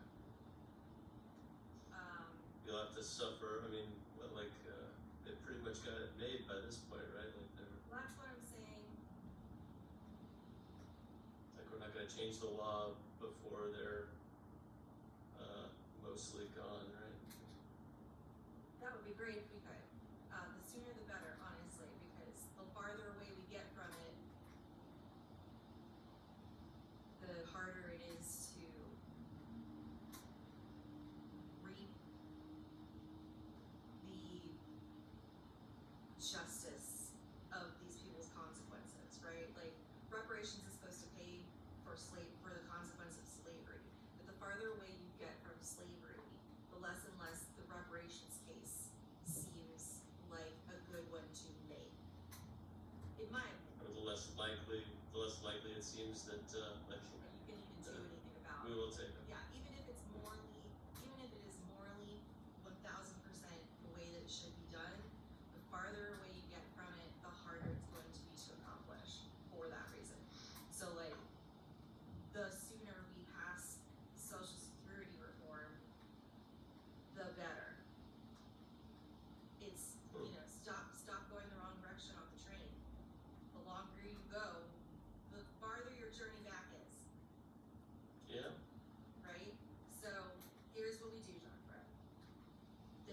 You'll have to suffer. I mean, well, like they pretty much got it made by this point, right? Like That's what I'm saying. we're not gonna change the law before they're mostly gone, right? That would be great if we could. The sooner the better, honestly, because the farther away we get from it, the harder it is to reap the justice of these people's consequences, right? Like, reparations is supposed to pay for the consequence of slavery. But the farther away you get from slavery, the less and less the reparations case seems like a good one to make. In my opinion. Or the less likely it seems that That you can even do anything about. we will take it. Yeah, even if it is morally 1000% the way that it should be done, the farther away you get from it, the harder it's going to be to accomplish for that reason. So like, the sooner we pass Social Security reform,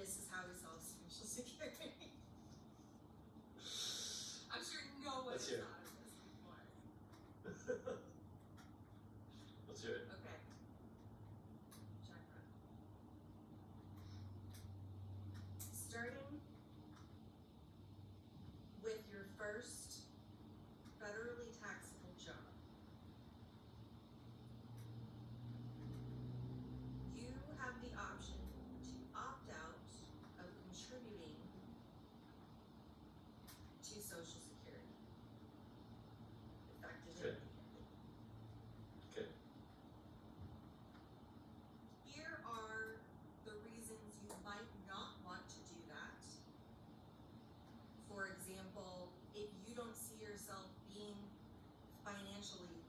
this is how we solve Social Security. I'm sure no one has Let's hear it. thought of this before. Let's hear it. Okay. Chakra. Starting with your first federally taxable job, you have the option to opt out of contributing to Social Security. Effective Okay. immediately. Okay. Here are the reasons you might not want to do that. For example, if you don't see yourself being financially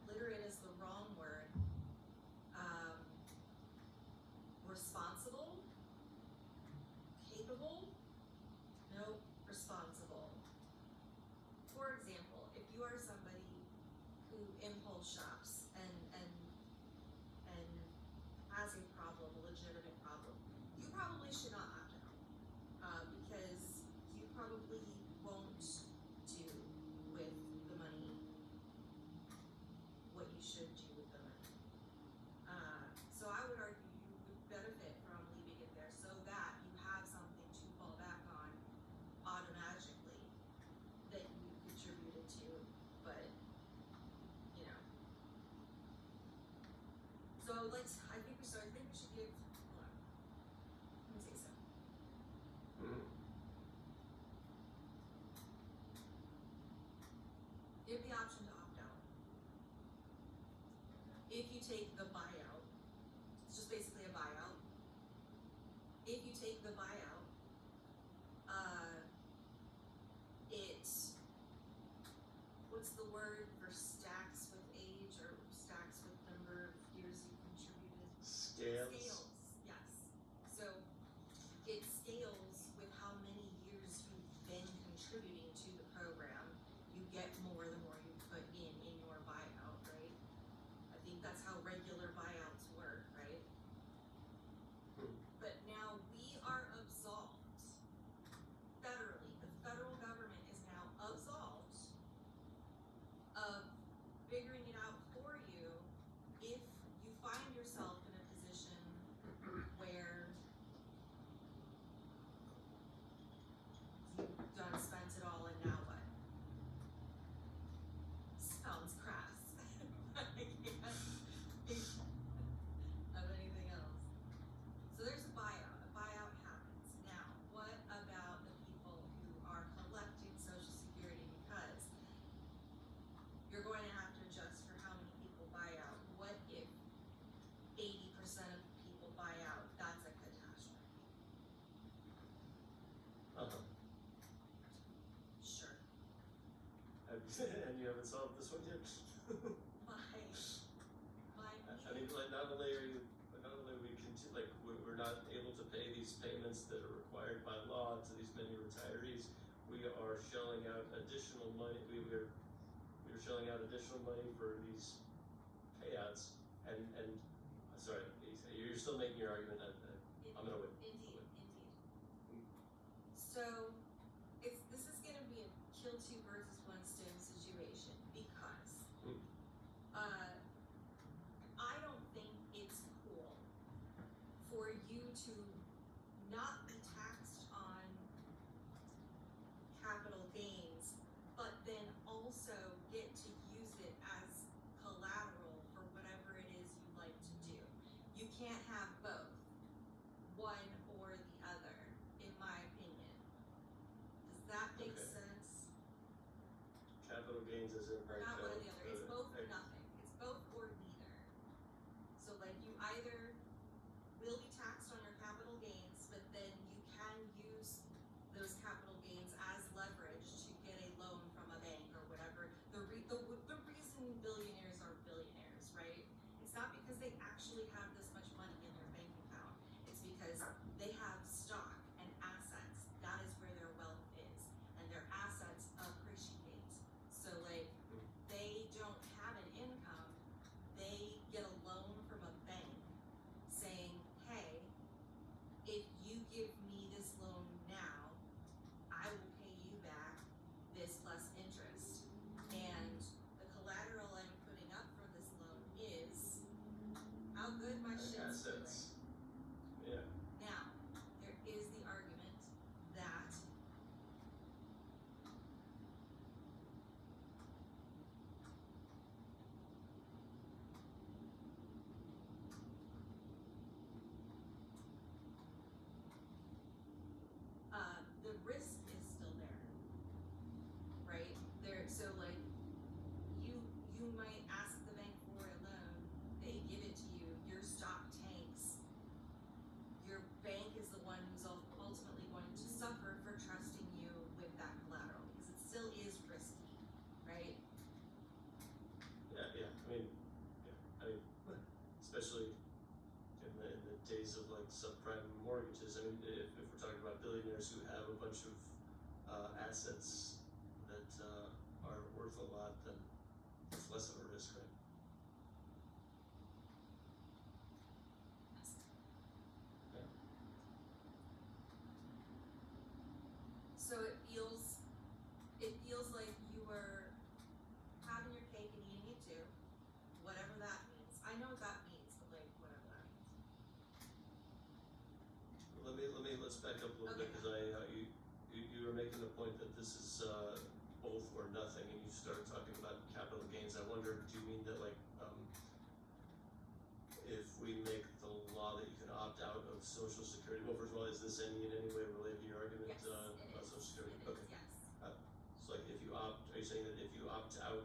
literate is the wrong word, responsible, capable, no, responsible. For example, if you are somebody who impulse shops and has a problem, a legitimate problem, you probably should not opt out, because you probably won't do with the money what you should do with the money. So I would argue you would benefit from leaving it there so that you have something to fall back on automatically that you contributed to, but you know. So I think we should give, hold on. Let me say so. You have the option to opt out. If you take the buyout, it's just basically a buyout. If you take the buyout, what's the word for stacks with age or stacks with number of years you contributed? Scales. Yes. So it scales with how many years you've been contributing to the program. You get more the more you put in your buyout, right? I think that's how regular buyouts work, right? But now we are absolved federally. The federal government is now absolved of figuring it out for you if you find yourself in a position where you've done spent it all and now what? Sounds crass. I can't think of anything else. So there's a buyout. A buyout happens. Now, what about the people who are collecting Social Security? Because you're going to have to adjust for how many people buy out. What if 80% of the people buy out? That's a catastrophe. Sure. And you haven't solved this one yet? I mean, like, not only we continue, like, we're not able to pay these payments that are required by law to these many retirees, we are shelling out additional money, we're shelling out additional money for these payouts, and sorry, you're still making your argument. I'm gonna wait. Indeed. So, this is gonna be a kill two birds with one stone situation, because I don't think it's cool for you to not be taxed on capital gains, but then also get to use it as collateral for whatever it is you like to do. You can't have both, one or the other, in my opinion. Does that make Okay. sense? Capital gains is in Or like, not one or the other. It's both or nothing. It's both or neither. So like you either will be taxed on your capital gains, but then you can use those capital gains as leverage to get a loan from a bank or whatever. The reason billionaires are billionaires, right? It's not because they actually have this much money in their bank account. It's because they have stock and assets. That is where their wealth is, and their assets appreciate. So like they days of like subprime mortgages. I mean, if we're talking about billionaires who have a bunch of assets that are worth a lot, then it's less of a risk, right? So it feels like you are having your cake and eating it too, whatever that means. I know what that means, but like whatever that means. Let's back up a little bit, Okay. because you were making the point that this is both or nothing, and you started talking about capital gains. I wonder, do you mean that like if we make the law that you can opt out of Social Security? Well, first of all, is this in any way related to your argument Yes, about it Social is. Security? It is, Okay. yes. So like if you opt, are you saying that if you opt out of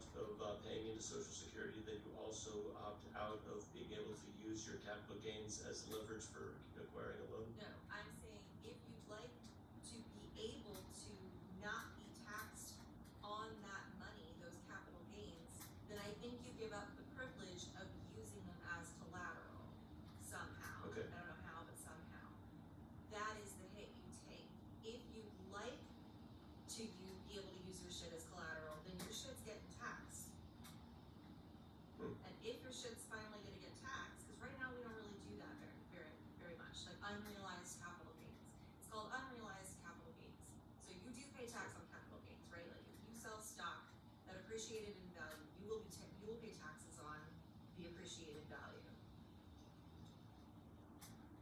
paying into Social Security, then you also opt out of being able to use your capital gains as leverage for acquiring a loan? No, I'm saying if you'd like to be able to not be taxed on that money, those capital gains, then I think you give up the privilege of using them as collateral somehow. Okay. I don't know how, but somehow. That is the hit you take. If you'd like to be able to use your shit as collateral, then your shit's getting taxed. And if your shit's finally gonna get taxed, because right now we don't really do that very much, like unrealized capital gains. It's called unrealized capital gains. So you do pay tax on capital gains, right? Like if you sell stock that appreciated in value, you will pay taxes on the appreciated value.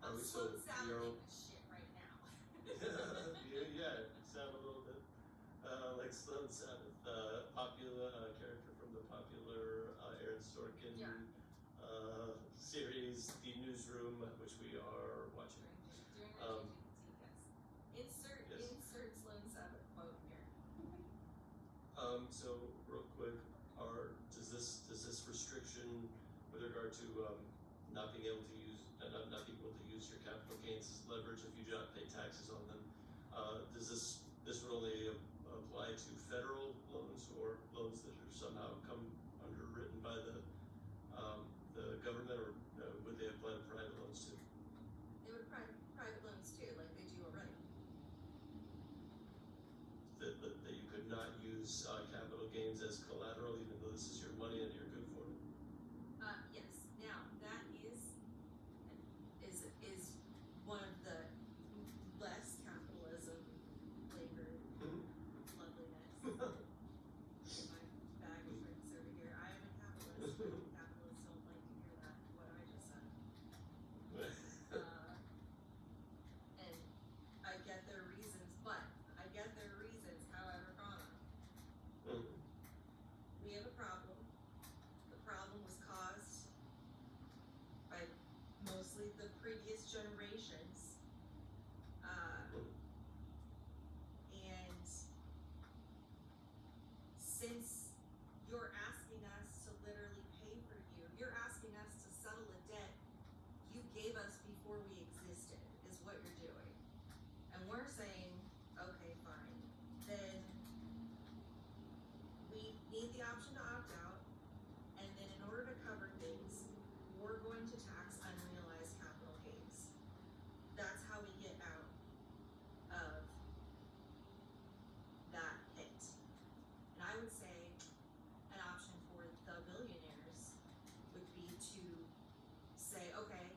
I'm slow sounding the shit right now. Yeah, you sound a little bit like Sloan Sabbath, popular character from the popular Aaron Sorkin series, The Newsroom, which we are watching. During our yes. Insert Sloan Sabbath quote here. So real quick, does this restriction with regard to not being able to use your capital gains as leverage if you do not pay taxes on them, does this would only apply to federal loans or loans that are somehow come underwritten by the government, or would they apply to private loans too? They would private loans too, like they do already. That you could not use capital gains as collateral, even though this is your money and you're good for it. Yes. Now that is one of the less capitalism flavored loveliness. My bag of tricks over here. I am a capitalist. Capitalists don't like to hear that. What I just said. And I get their reasons, however, Connor. We have a problem. The problem was caused by mostly the previous generations. And since you're asking us to literally pay for you, you're asking us to settle a debt you gave us before we existed, is what you're doing. And we're saying, okay, fine. Then we need the option to opt out, and then in order to cover things, we're going to tax unrealized capital gains. That's how we get out of that hit. And I would say an option for the billionaires would be to say, okay,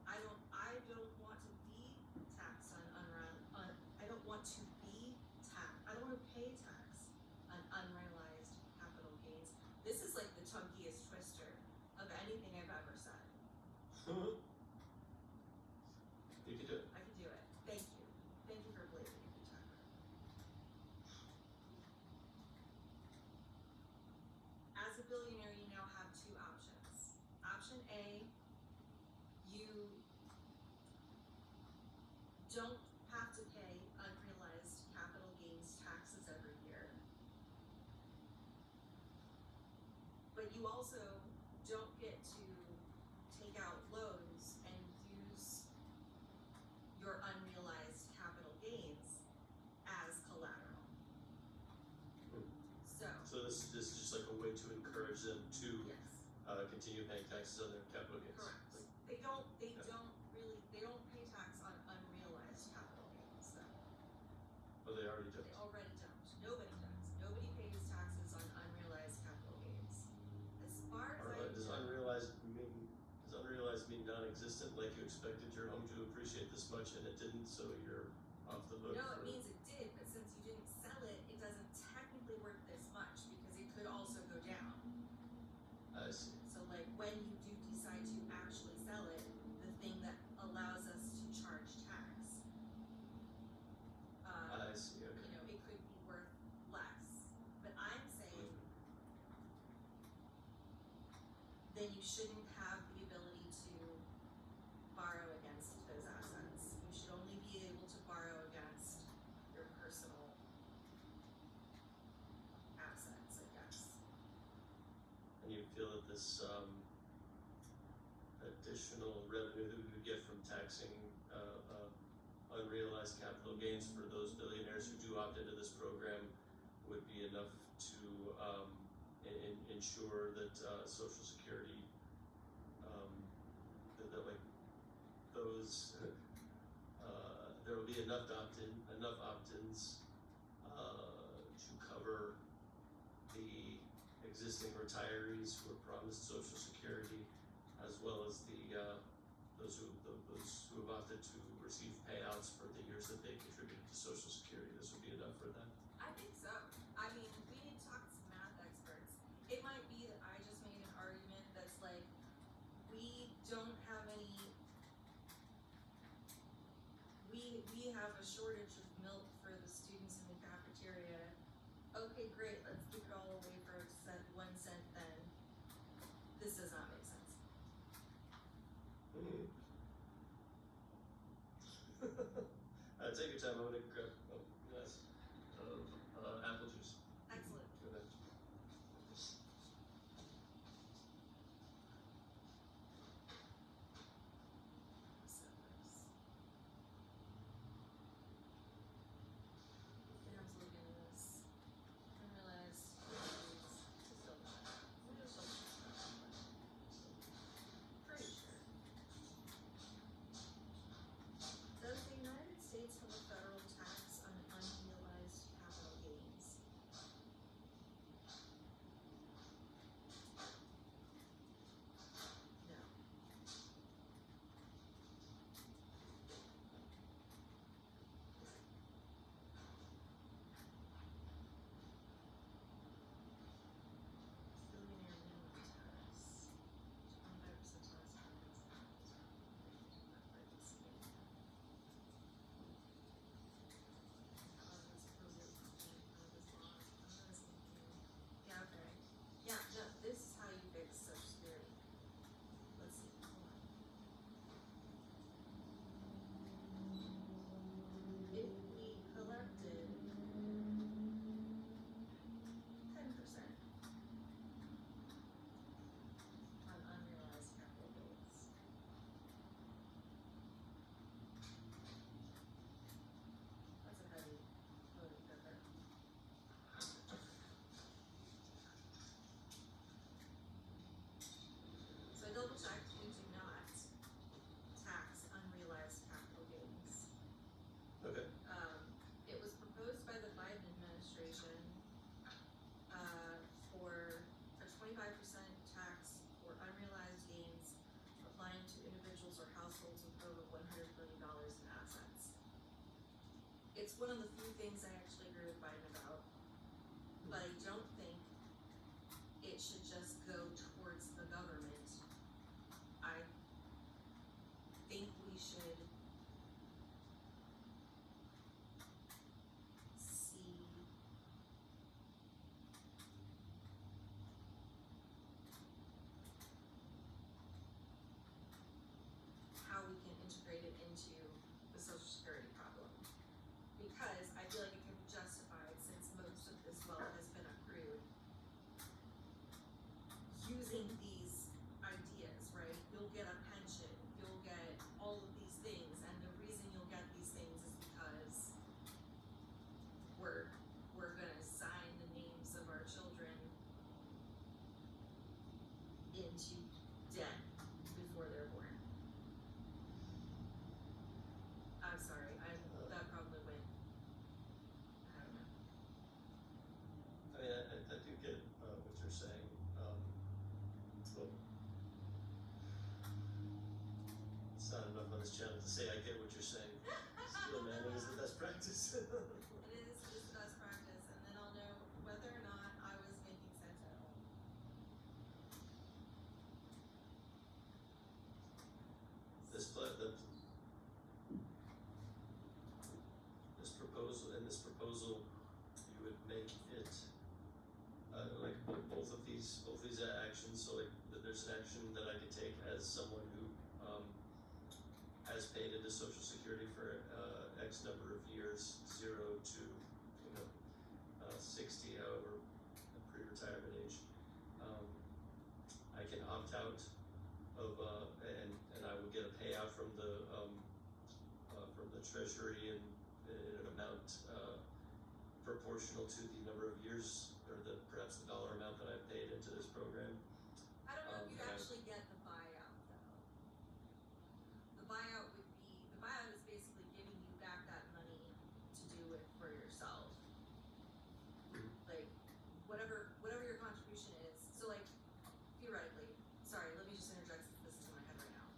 I don't want to be taxed on I don't want to be taxed. I don't want to pay tax on unrealized capital gains. This is like the chunkiest twister of anything I've ever said. You can do it. I can do it. Thank you. Thank you for believing in me, Tucker. As a billionaire, you now have two options. Option A, you don't have to pay unrealized capital gains taxes every year. But you also don't get to take out loans and use your unrealized capital gains as collateral. So this is just like a way to encourage them to Yes. Continue paying taxes on their capital gains. Correct. Like, They don't really non-existent, like you expected your home to appreciate this much and it didn't, so you're off the hook No, for. it means it did, but since you didn't sell it, it doesn't technically worth this much because it could also go down. I see. So like when you do decide to actually sell it, the thing that allows us to charge tax, I see, okay. you know, it could be worth less. But I'm saying then you shouldn't have the ability to borrow against those assets. You should only be able to borrow against your personal assets, I guess. And you feel that this additional revenue that we would get from taxing unrealized capital gains for those billionaires who do opt into this program would be enough to ensure that Social Security, that like those, there will be enough opt-ins to cover the existing retirees who are promised Social Security, as well as the those who have opted to receive payouts for the years that they contributed to Social Security. This would be enough for them. I think so. I mean, we need to talk to some math experts. It might be that I just made an argument that's like, we don't have any, we have a shortage of milk for the students in the cafeteria. Okay, great, let's give it all away for 1 cent then. This does not make sense. Take your time. I'm gonna grab a glass of apple juice. Excellent. Go ahead. Does the United States have a federal tax on unrealized capital gains? No. Billionaire minimum tax, 25% tax on yeah, okay. Yeah, no, this is how you fix Social Security. Let's see, hold on. If we collected 10% on unrealized capital gains. That's a heavy loaded pepper. So I double checked, we do not tax unrealized capital gains. Okay. It was proposed by the Biden administration, for a 25% tax for unrealized gains applying to individuals or households with over $100 billion in assets. It's one of the few things I actually agree with Biden about, but I don't think it should just go towards the government. I think we should see how we can integrate it into the Social Security problem. Because I feel like it can be justified since most of this wealth has been accrued both these actions. So like, there's an action that I could take as someone who has paid into Social Security for X number of years, 0 to 60, however, pre-retirement age. I can opt out of and I would get a payout from the Treasury in an amount proportional to the number of years or perhaps the dollar amount that I've paid into this program. I don't know if you'd actually get the buyout though. The buyout is basically giving you back that money to do it for yourself. Like whatever your contribution is. So like theoretically, sorry, let me just interject since this is in my head right now.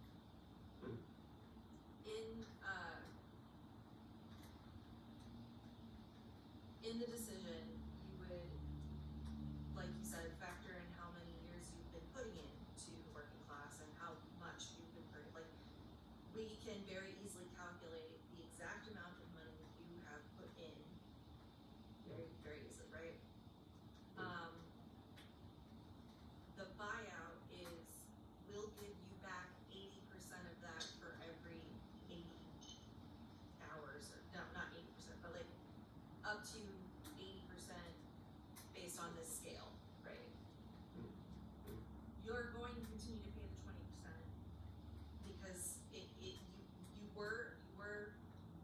In the decision, you would, like you said, factor in how many years you've been putting into working class and how much you've been putting. Like, we can very easily calculate the exact amount of money you have put in, very, very easily, right? The buyout will give you back 80% of that for every 80 hours, or no, not 80%, but like up to 80% based on this scale, right? You're going to continue to pay the 20% because you were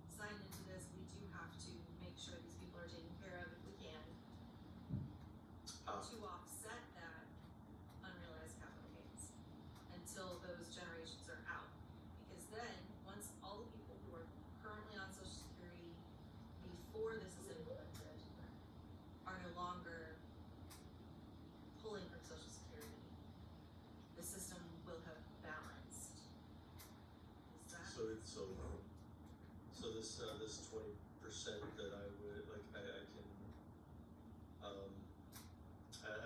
signed into this. We do have to make sure these people are taken care of if we can to offset that unrealized capital gains until those generations are out. Because then, once all the people who are currently on Social Security before this is implemented are no longer pulling from Social Security, the system will have balanced. Is that? So this 20% that I would like, I can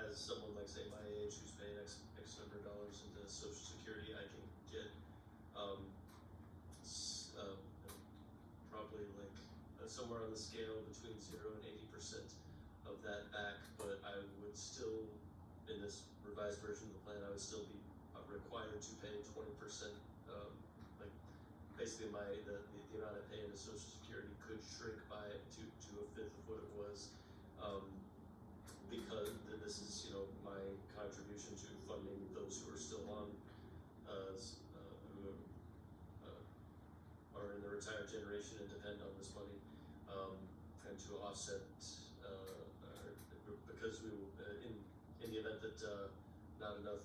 as someone like say my age who's paying X number of dollars into Social Security, I can get probably like somewhere on the scale between 0 and 80% of that back, but I would still, in this revised version of the plan, I would still be required to pay 20%. Like basically the amount I pay into Social Security could shrink by to a fifth of what it was, because this is my contribution to funding those who are still on who are in the retired generation and depend on this money, and to offset because we will, in the event that not enough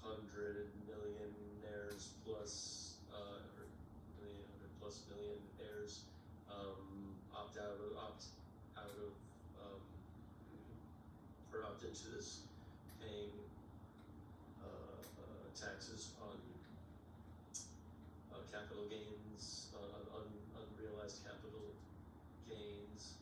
100 millionaires plus or 100+ million heirs opt into this paying taxes on capital gains, on unrealized capital gains.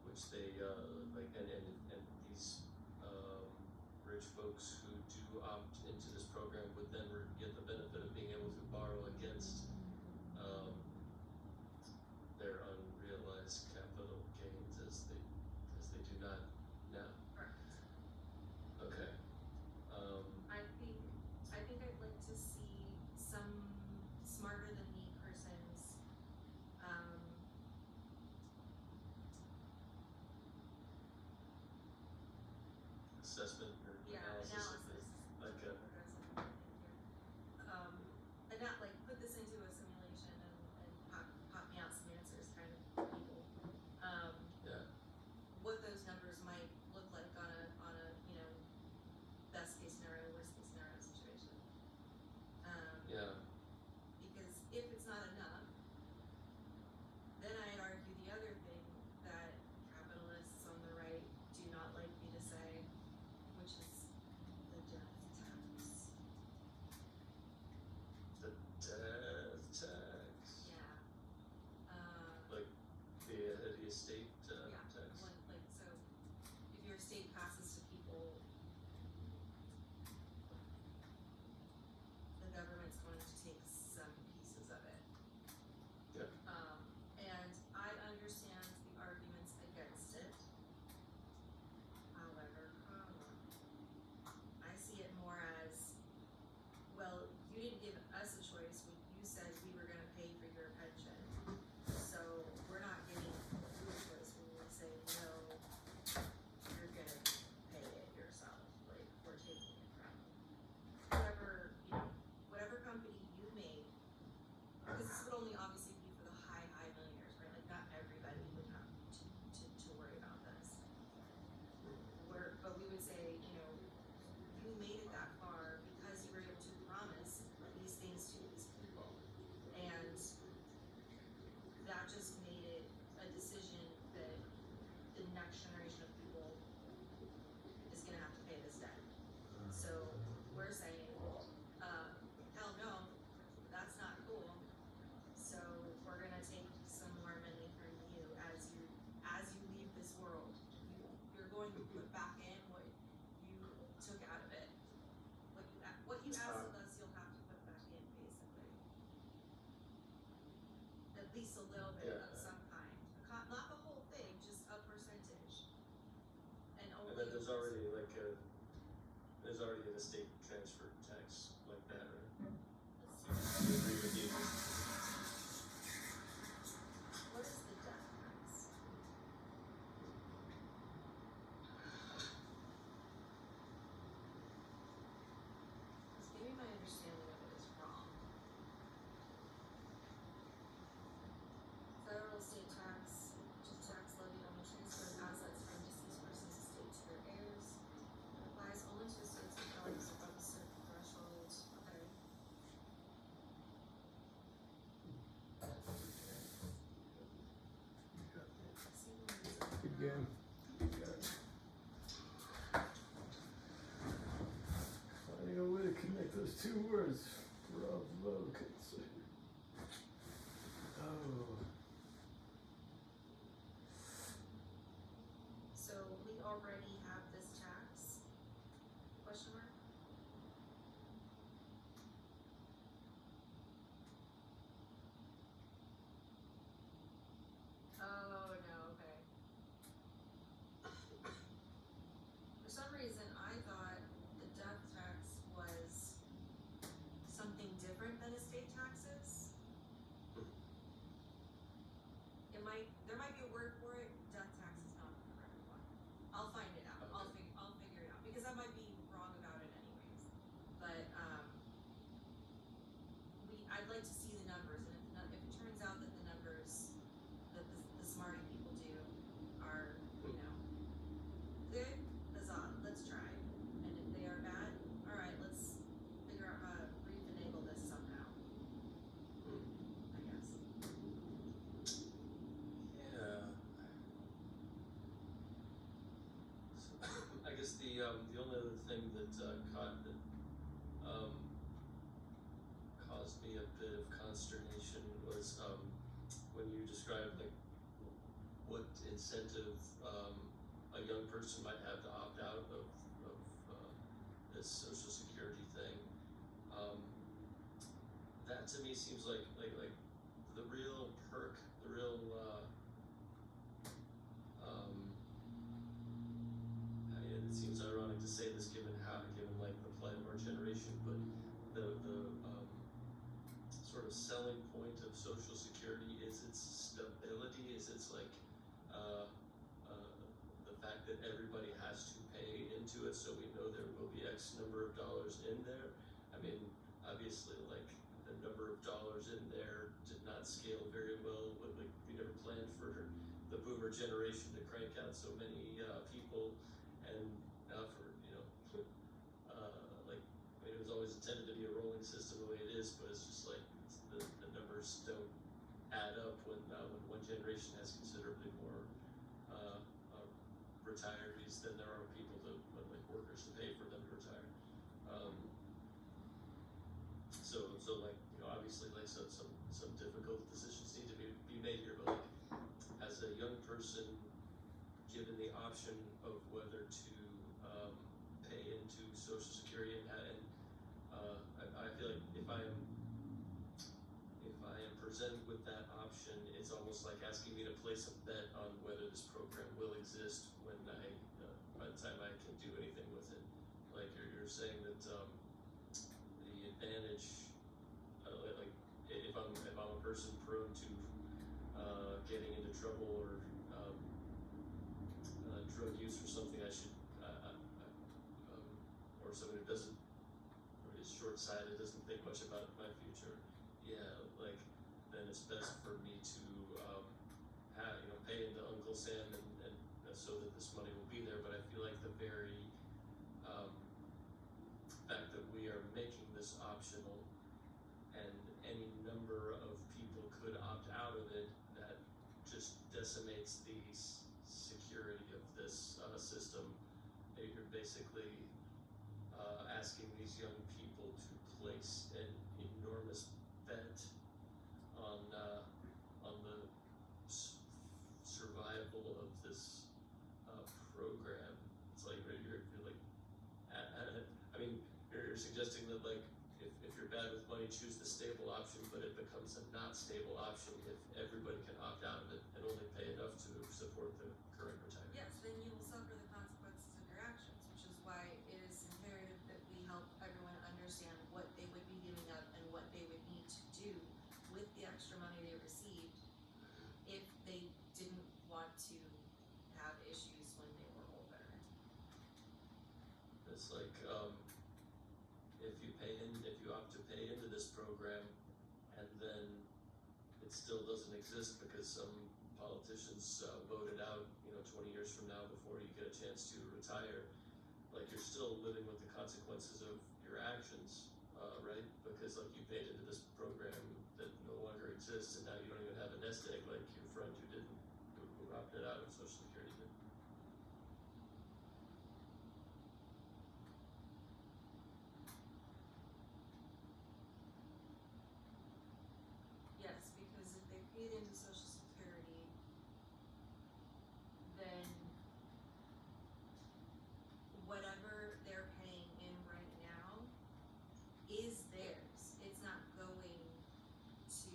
Which they like, and these rich folks who do opt into this program would then get the benefit of being able to borrow against their unrealized capital gains as they do not now. Correct. Okay. I think I'd like to see some smarter than me persons assessment or analysis. Like like put this into a simulation and pop me out some answers kind of people. Yeah. What those numbers might look like on a best case scenario, worst case scenario situation. Yeah. Because if it's not enough, then I'd argue the other thing that capitalists on the right do not like me to say, which is the it Yeah. of some kind, not the whole thing, just a percentage. And only. And then there's already an estate transfer tax like that, right? Let's You see. agree with you? What is the death tax? Because maybe my understanding of it is wrong. Federal estate tax, which is tax levied on the transfer of assets from deceased person's estate to their heirs. It applies only to estates with values above a certain threshold. Okay. Good game. Finding a way to connect those two words. Bravo, couldn't say. Oh. So we already have this tax? Question mark? Oh, no, okay. For some reason, I thought the death tax was something different than estate taxes. There might be a word for it, death tax is not the correct one. I'll find it out, I'll figure it out, because I might be wrong about it anyways. But, I'd like to see the numbers, and if it turns out that the numbers that the smarty people do are, good, huzzah, let's try. And if they are bad, alright, let's figure out how to re-enable this somehow, I guess. Yeah. So, I guess the only other thing that caused me a bit of consternation was when you described like what incentive a young person might have to opt out of this Social Security thing. That to me seems like the real perk, the real I mean, it seems ironic to say this given like the plight of our generation, but the sort of selling point of Social Security is its stability, is its like the fact that everybody has to pay into it, so we know there will be X number of dollars in there. I mean, obviously, like the number of dollars in there did not scale very well. But like we never planned for the boomer generation to crank out so many people, and for like I mean, it was always intended to be a rolling system the way it is, but it's just like the numbers don't add up when one generation has considerably more retirees than there are people like workers to pay for them to retire. So like obviously like some difficult decisions need to be made here, but like as a young person given the option of whether to pay into Social Security and I feel like if I am presented with that option, it's almost like asking me to place a bet on whether this program will exist when by the time I can do anything with it. Like you're saying that the advantage, like if I'm a person prone to getting into trouble or drug use or something, I should or someone who doesn't, or is short-sighted, doesn't think much about my future. Yeah, like then it's best for me to pay into Uncle Sam and so that this money will be there. But I feel like the very fact that we are making this optional and any number of people could opt out of it, that just decimates the security of this system. You're basically asking these young people to place an enormous bet on the survival of this program. It's like you're like, I mean, you're suggesting that like if you're you're bad with money, choose the stable option, but it becomes a not stable option if everybody can opt out of it and only pay enough to support the current retirement. Yes, then you will suffer the consequences of your actions, which is why it is imperative that we help everyone understand what they would be giving up and what they would need to do with the extra money they received if they didn't want to have issues when they were older. It's like, if you opt to pay into this program and then it still doesn't exist because some politicians voted out, 20 years from now before you get a chance to retire, like you're still living with the consequences of your actions, right? Because like you paid into this program that no longer exists and now you don't even have a nest egg like your friend who opted out of Social Security did. Yes, because if they paid into Social Security, then whatever they're paying in right now is theirs. It's not going to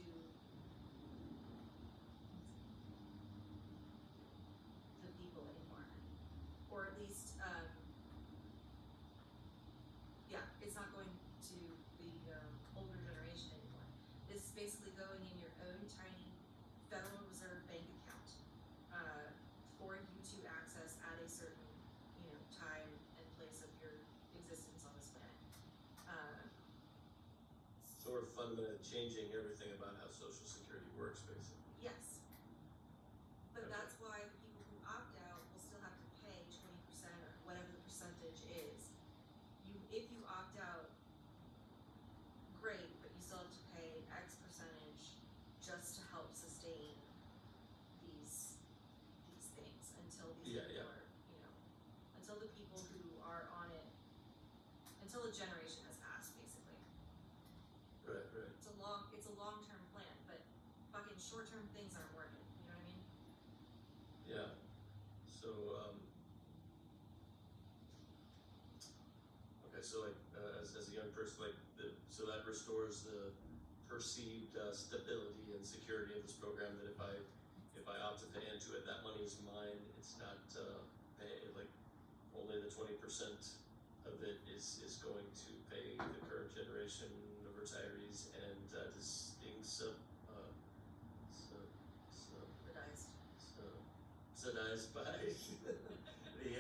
the people anymore. Or at least, it's not going to the older generation anymore. This is basically going in your own tiny Federal Reserve bank account for you to access at a certain, time and place of your existence on this planet. So we're fundamentally changing everything about how Social Security works, basically. Yes. But Okay. that's why the people who opt out will still have to pay 20% or whatever the percentage is. If you opt out, great, but you still have to pay X percentage just to help sustain these things until these people are, until the people who are on it, until a generation has passed, basically. Right. It's a long-term plan, but fucking short-term things aren't working. You know what I mean? Yeah. So, okay, so like, as a young person, like, so that restores the perceived stability and security of this program, that if I opt to pay into it, that money is mine. It's not, like, only the 20% of it is going to pay the current generation of retirees and subsidized by the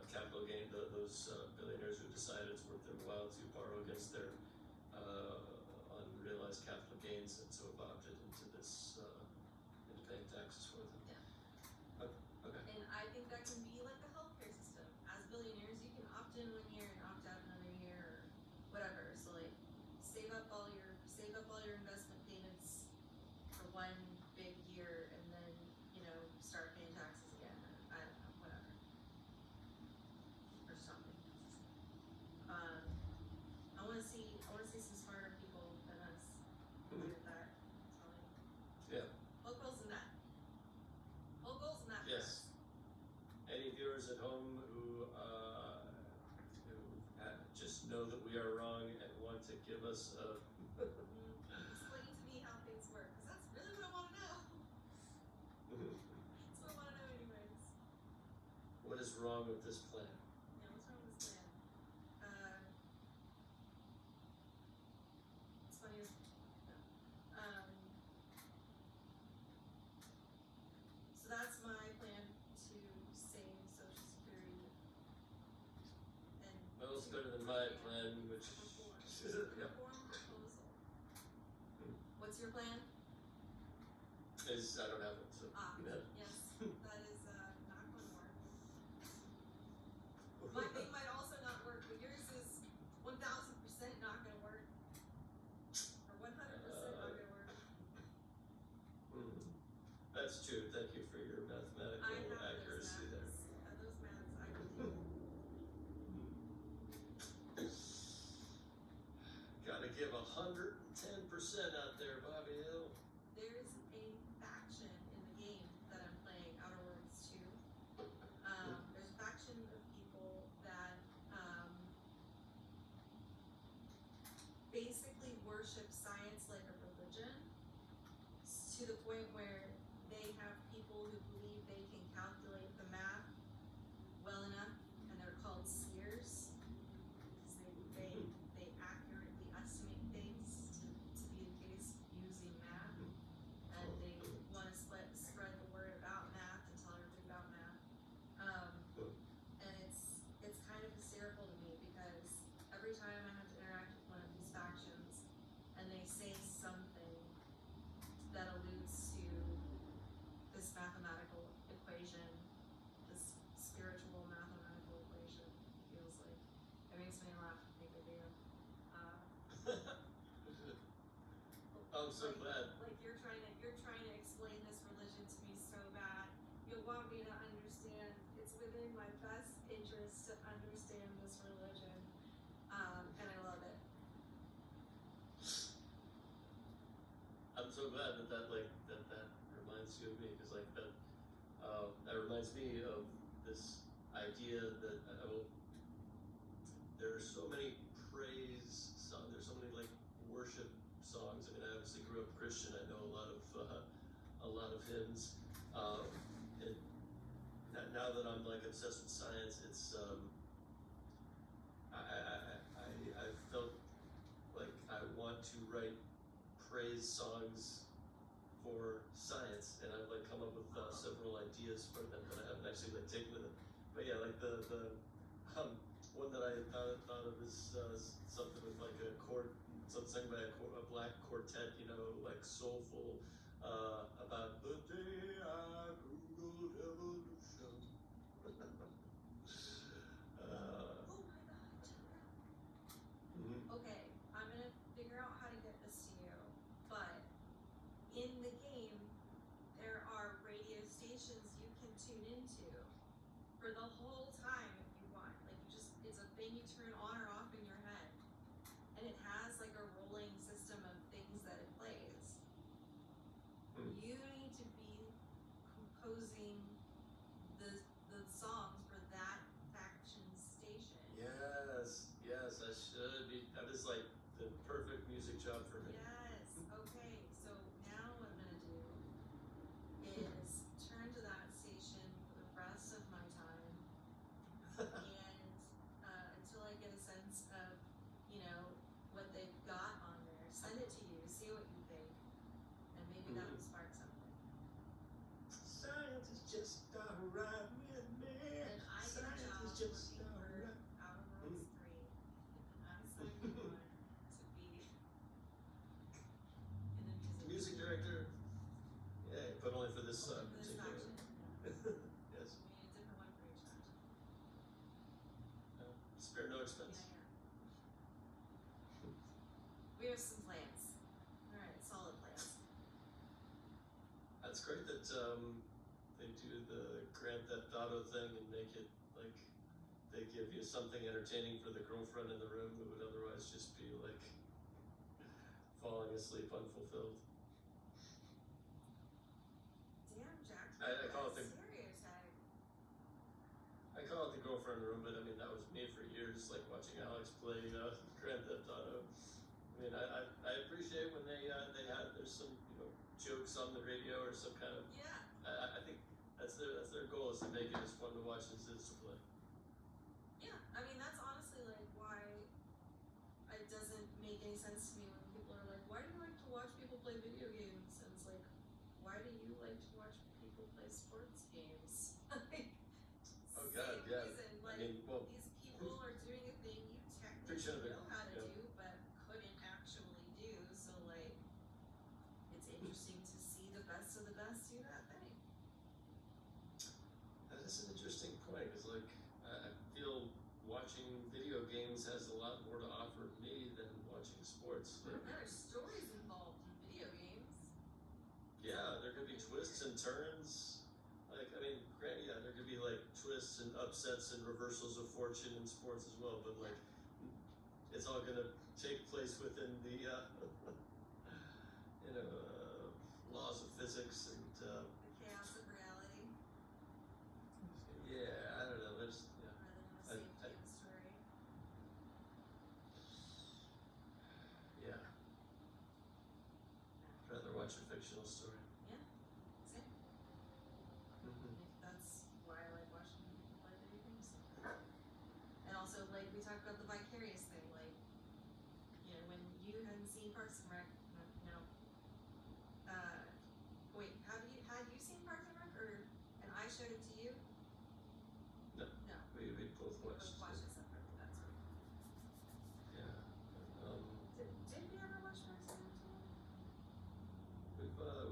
capital gain, those billionaires who decided it's worth their while to borrow against their unrealized capital gains, and so have opted into this, into paying taxes for them. Yeah. Okay. And I think that can be like the healthcare system. As billionaires, you can opt in 1 year and opt out another year or whatever. So like save up all your investment payments for 1 big year and then, start paying taxes again, or I don't know, whatever. Or something. I wanna see some smarter people than us do that. Yeah. Poke holes in that. Poke holes in that. Yes. Any viewers at home who just know that we are wrong and want to give us a Explain to me how things work, because that's really what I want to know. That's what I want to know anyways. what is wrong with this plan? Yeah, what's wrong with this plan? It's funny as so that's my plan to save Social Security and Well, it's better than my plan, which reform proposal. What's your plan? is I don't have it. So Yes, that is not going to work. My thing might also not work, but yours is 1,000% not going to work. Or 100% not going to work. That's true. Thank you for your mathematical accuracy there. Those maths I can do. Gotta give 110% out there, Bobby Hill. There's a faction in the game that I'm playing, Outer Worlds 2. There's a faction of people that I'm so glad. Like you're trying to explain this religion to me so bad. You want me to understand. It's within my best interest to understand this religion, and I love it. I'm so glad that reminds you of me, because like that reminds me of this idea that there are so many praise songs. There's so many like worship songs. I mean, I obviously grew up Christian. I know a lot of hymns. And now that I'm like obsessed with science, it's I felt like I want to write praise songs for science, and I've like come up with several ideas for them, but I haven't actually like taken them. But yeah, like the one that I thought of is something with like a chord, something by a black quartet, you know, like soulful, about the day I googled evolution. Oh my god. Okay, I'm gonna figure out how to get this to you, but in the game, there are radio stations you can tune into for the whole time if you want. Like it's a thing you turn on or off in your head, and it has like a rolling system of things that it plays. You need to be composing the songs for that faction station. Yes, I should be. That is like the perfect music job for me. Yes. Okay. So now what I'm gonna do is turn to that station for the rest of my time, and until I get a sense of, you know, what they've got on there, send it to you, see what you think, and maybe that will spark something. Science is just alright with me. And I get a job working for Outer Worlds 3, and I'm signing on to be in the Music director. Yeah, but only for this for this particular. faction. Yes. We need a different one for each faction. Spare no expense. Yeah. We have some plans. Alright, solid plans. That's great that they do the Grand Theft Auto thing and make it like they give you something entertaining for the girlfriend in the room who would otherwise just be like falling asleep unfulfilled. Damn, Jack. I call it the stereotype. I call it the girlfriend room, but I mean that was me for years, like watching Alex play Grand Theft Auto. I mean, I appreciate when there's some, you know, jokes on the radio or some kind of. Yeah. I think that's their goal, is to make it as fun to watch as it is to play. Yeah, I mean that's honestly like why it doesn't make any sense to me when people are like, why do you like to watch people play video games? And it's like, why do you like to watch people play sports games? Like, Oh God, same yeah. reason. Like, I mean, well, these people are doing a thing you Preaching technically of it, know how to yeah. do, but couldn't actually do. So like, it's interesting to see the best of the best do that thing. that is an interesting point, because like I feel watching video games has a lot more to offer me than watching sports. Like, There are stories involved in video games. yeah, there could be twists and turns. Like, I mean, granted, yeah, there could be like twists and upsets and reversals of fortune in sports as well, but like, it's all gonna take place within the, you know, laws of physics and, The chaos of reality. yeah, I don't know, there's, yeah. Rather than a safety in the story. Yeah. I'd rather watch a fictional story. Yeah, same. Mm-hmm. That's why I like watching people play video games. And also, like, we talked about the vicarious thing, like, you know, when you hadn't seen Parks and Rec, no, wait, had you seen Parks and Rec, and I showed it to you? No. No. We both We watched. both watched it separately, that's right. Yeah. Did we ever watch Parks and Rec together?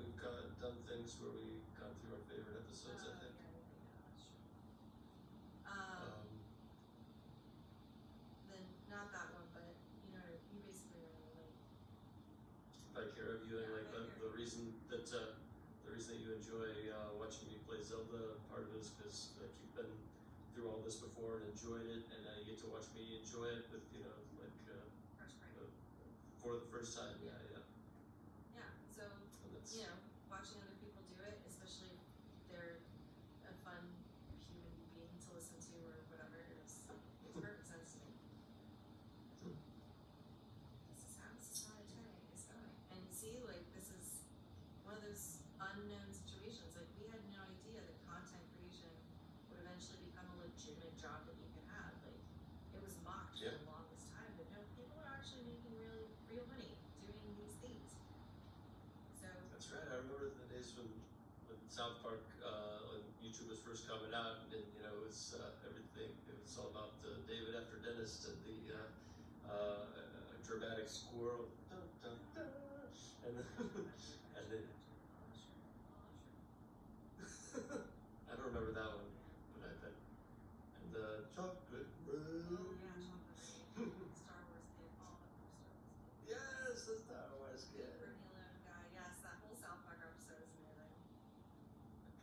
We've done things where we've gone through our favorite episodes, I think. Yeah, that's true. Then not that one, but you know, you basically know, like, care of you, and Yeah, like I hear the reason that you enjoy watching me play Zelda, part of it is because like you've been through all this before and enjoyed it, and now you get to watch me enjoy it with like Fresh brain. for the first time. Yeah. Yeah, so, And that's, watching other people do it, especially if they're a fun human being to listen to or whatever, makes perfect sense to me. This is how society is going. And see, like, this is one of those unknown situations. Like, we had no idea that content creation would eventually become a legitimate job that you could have. Like, it was mocked for the longest time, but no, people are actually making real money doing these things. So that's right. I remember the days when South Park, when YouTube was first coming out, and it was everything. It was all about David after Dentist and the dramatic squirrel, dun, dun, dun, and then and then I don't remember that one, but I bet. And the chocolate rain. oh yeah, chocolate rain. Star Wars kid, all the Star Wars kid. Yes, the Star Wars kid. Bernie Alone guy, yes, that whole South Park episode is amazing.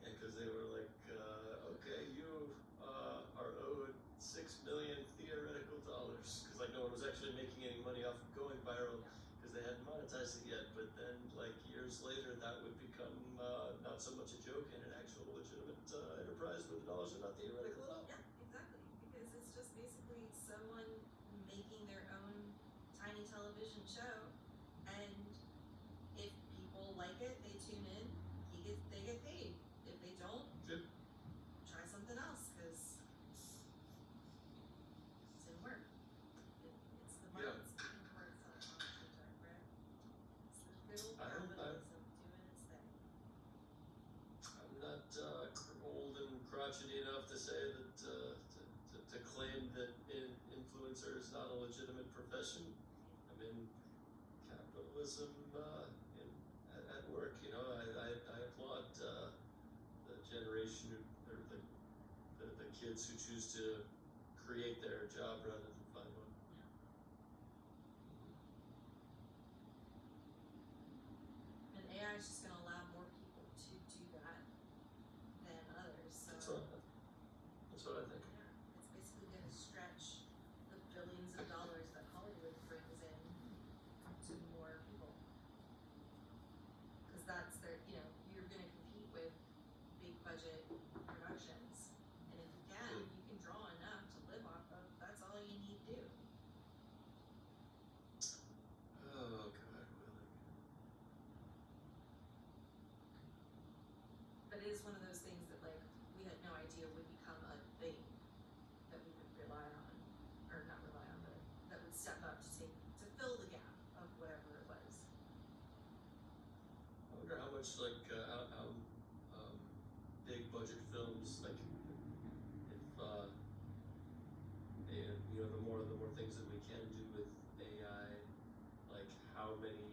And because they were like, okay, you are owed $6 million theoretical dollars, because like no one was actually making any money off of going viral, because they hadn't monetized it yet. But then like years later, that would become not so much a joke and an actual legitimate enterprise where the dollars are not theoretical at all. Yeah, exactly. Because it's just basically someone making their own tiny television show, and if people like it, they tune in. They get paid. If they don't, Yep. try something else because it didn't work. It's the Yeah. market speaking for itself on TikTok, right? It's the good old I don't- capitalism doing its thing. I'm not old and crotchety enough to say that to claim that influencer is not a legitimate profession. I mean, capitalism at work. I applaud the generation or the kids who choose to create their job rather than find one. And AI is just going to allow more people to do that than others. So That's what I think. yeah, it's basically going to stretch the billions of dollars that Hollywood brings in to more people. Because that's their, you're going to compete with big budget productions. And if you can draw enough to live off of, that's all you need to do. Oh God, willing. But it is one of those things that, like, we had no idea would become a thing that we would rely on, or not rely on, but that would step up to fill the gap of whatever it was. I wonder how much how big budget films like if and the more things that we can do with AI, like how many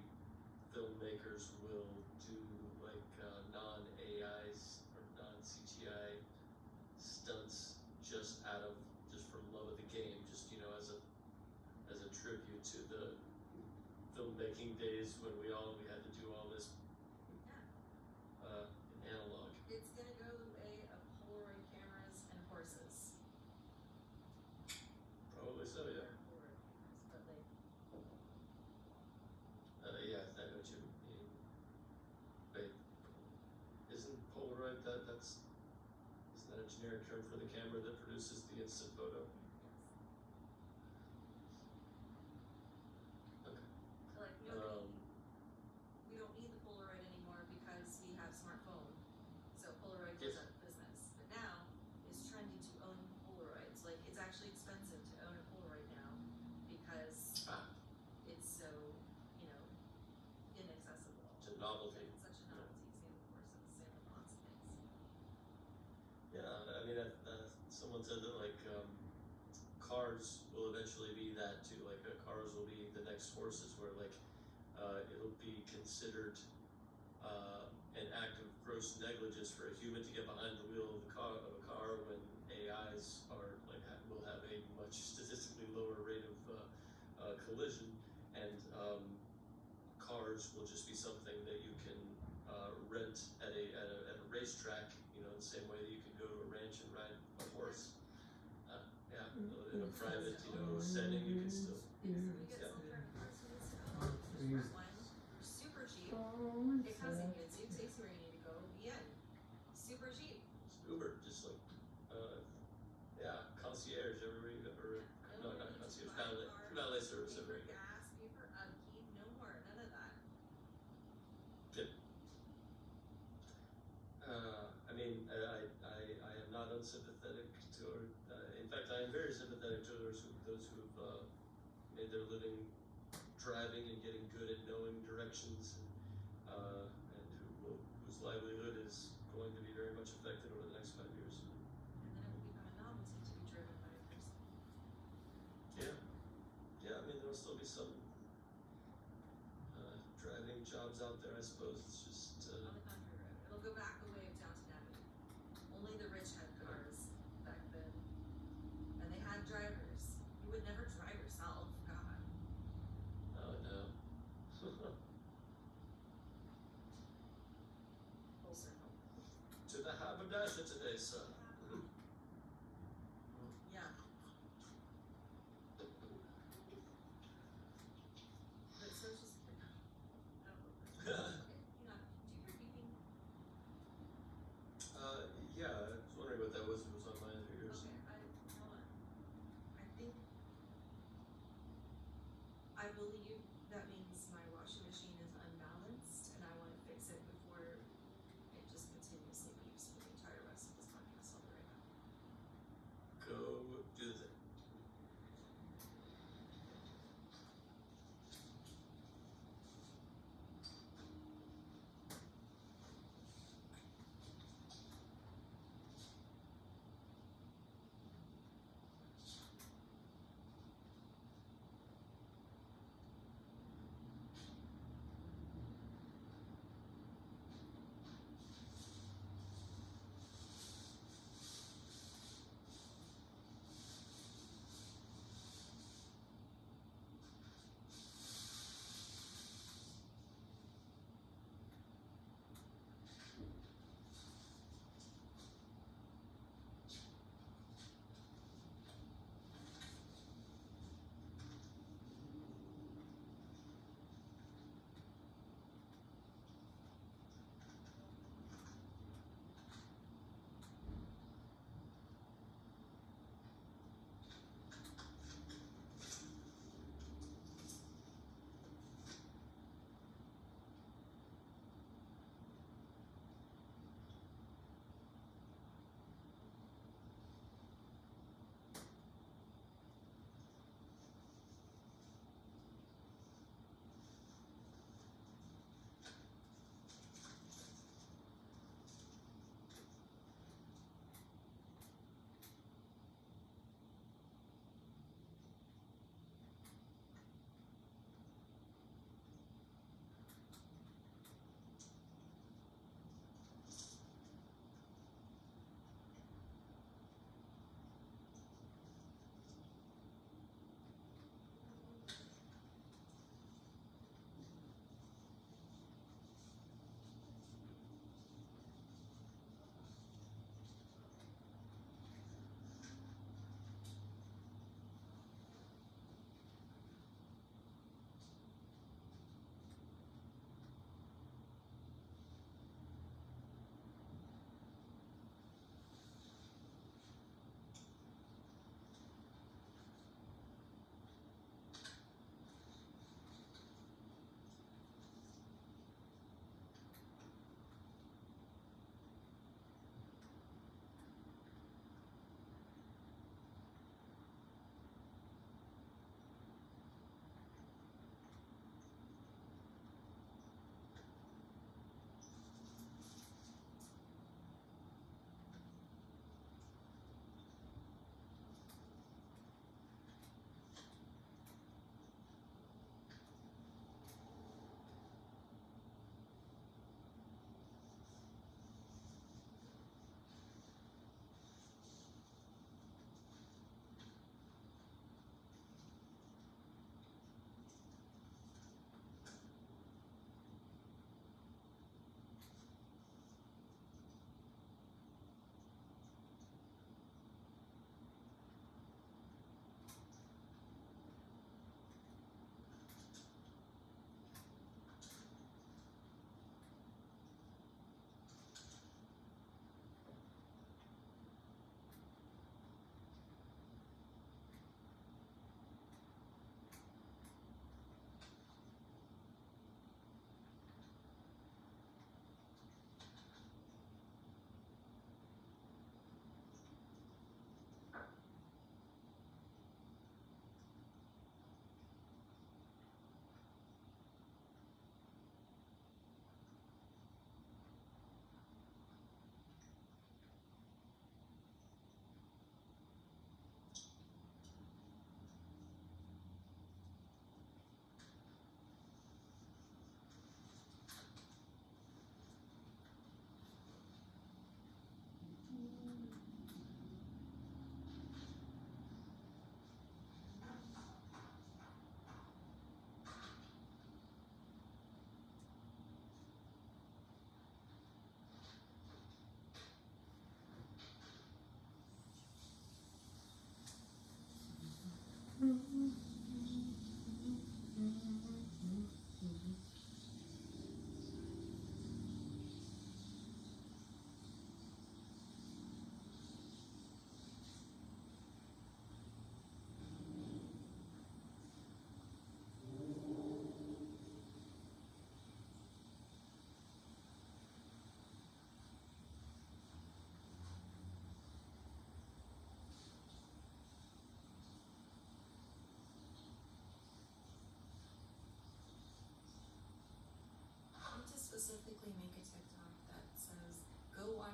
filmmakers will do like non-AI or non-CGI stunts just from love of the game, just as a tribute to the filmmaking days when we had to do all this in analog. It's gonna go the way of Polaroid cameras and horses. Probably so, yeah. Or Polaroid cameras, but like, Yeah, I know what you mean. Wait, isn't Polaroid isn't that a generic term for the camera that produces the instant photo? yes. Okay. Like we don't need the Polaroid anymore because we have smartphone. So Polaroid goes out of business. But now it's trendy to own Polaroids. Like, it's actually expensive to own a Polaroid now because it's so, inaccessible. It's a novelty. It's such a novelty. Same with horses, same with lots of things. Yeah, I mean, someone said that like cars will eventually be that too. Like cars will be the next horses, where like it'll be considered an act of gross negligence for a human to get behind the wheel of a car when AIs will have a much statistically lower rate of collision, and cars cars will just be something that you can rent at a racetrack, you know, the same way that you can go to a ranch and ride a horse. Yeah, in a private, you know, setting, you can still. We get self-driving cars in this town. Just rent one. They're super cheap. It comes and gets you, takes you where you need to go. The end. Super cheap. It's Uber, just like, yeah, concierge everywhere you go, or no, not concierge, valet service Pay for everywhere you go. gas, pay for upkeep, no more, none of that. I mean, I am not unsympathetic to, in fact, I am very sympathetic to those who've made their living driving and getting good at knowing directions, and whose livelihood is going to be very much affected over the next 5 years. And then it will become a novelty to be driven by a person. Yeah, I mean, there'll still be some driving jobs out there, I suppose. It's just, On the country road. It'll go back the way of Downton Abbey. Only the rich had cars back then. And they had drivers. You would never drive yourself, God. oh no. Full circle. To the haberdasher today, son. Yeah. But social security. I don't know. Okay, hang on. Do you hear beeping? Yeah, I was wondering what that was. It was on my ears. Okay, hold on. I think, I believe that means my washing machine is unbalanced and I wanna fix it before it just continuously beeps for the entire rest of this podcast. I'll be right back. Go do the thing.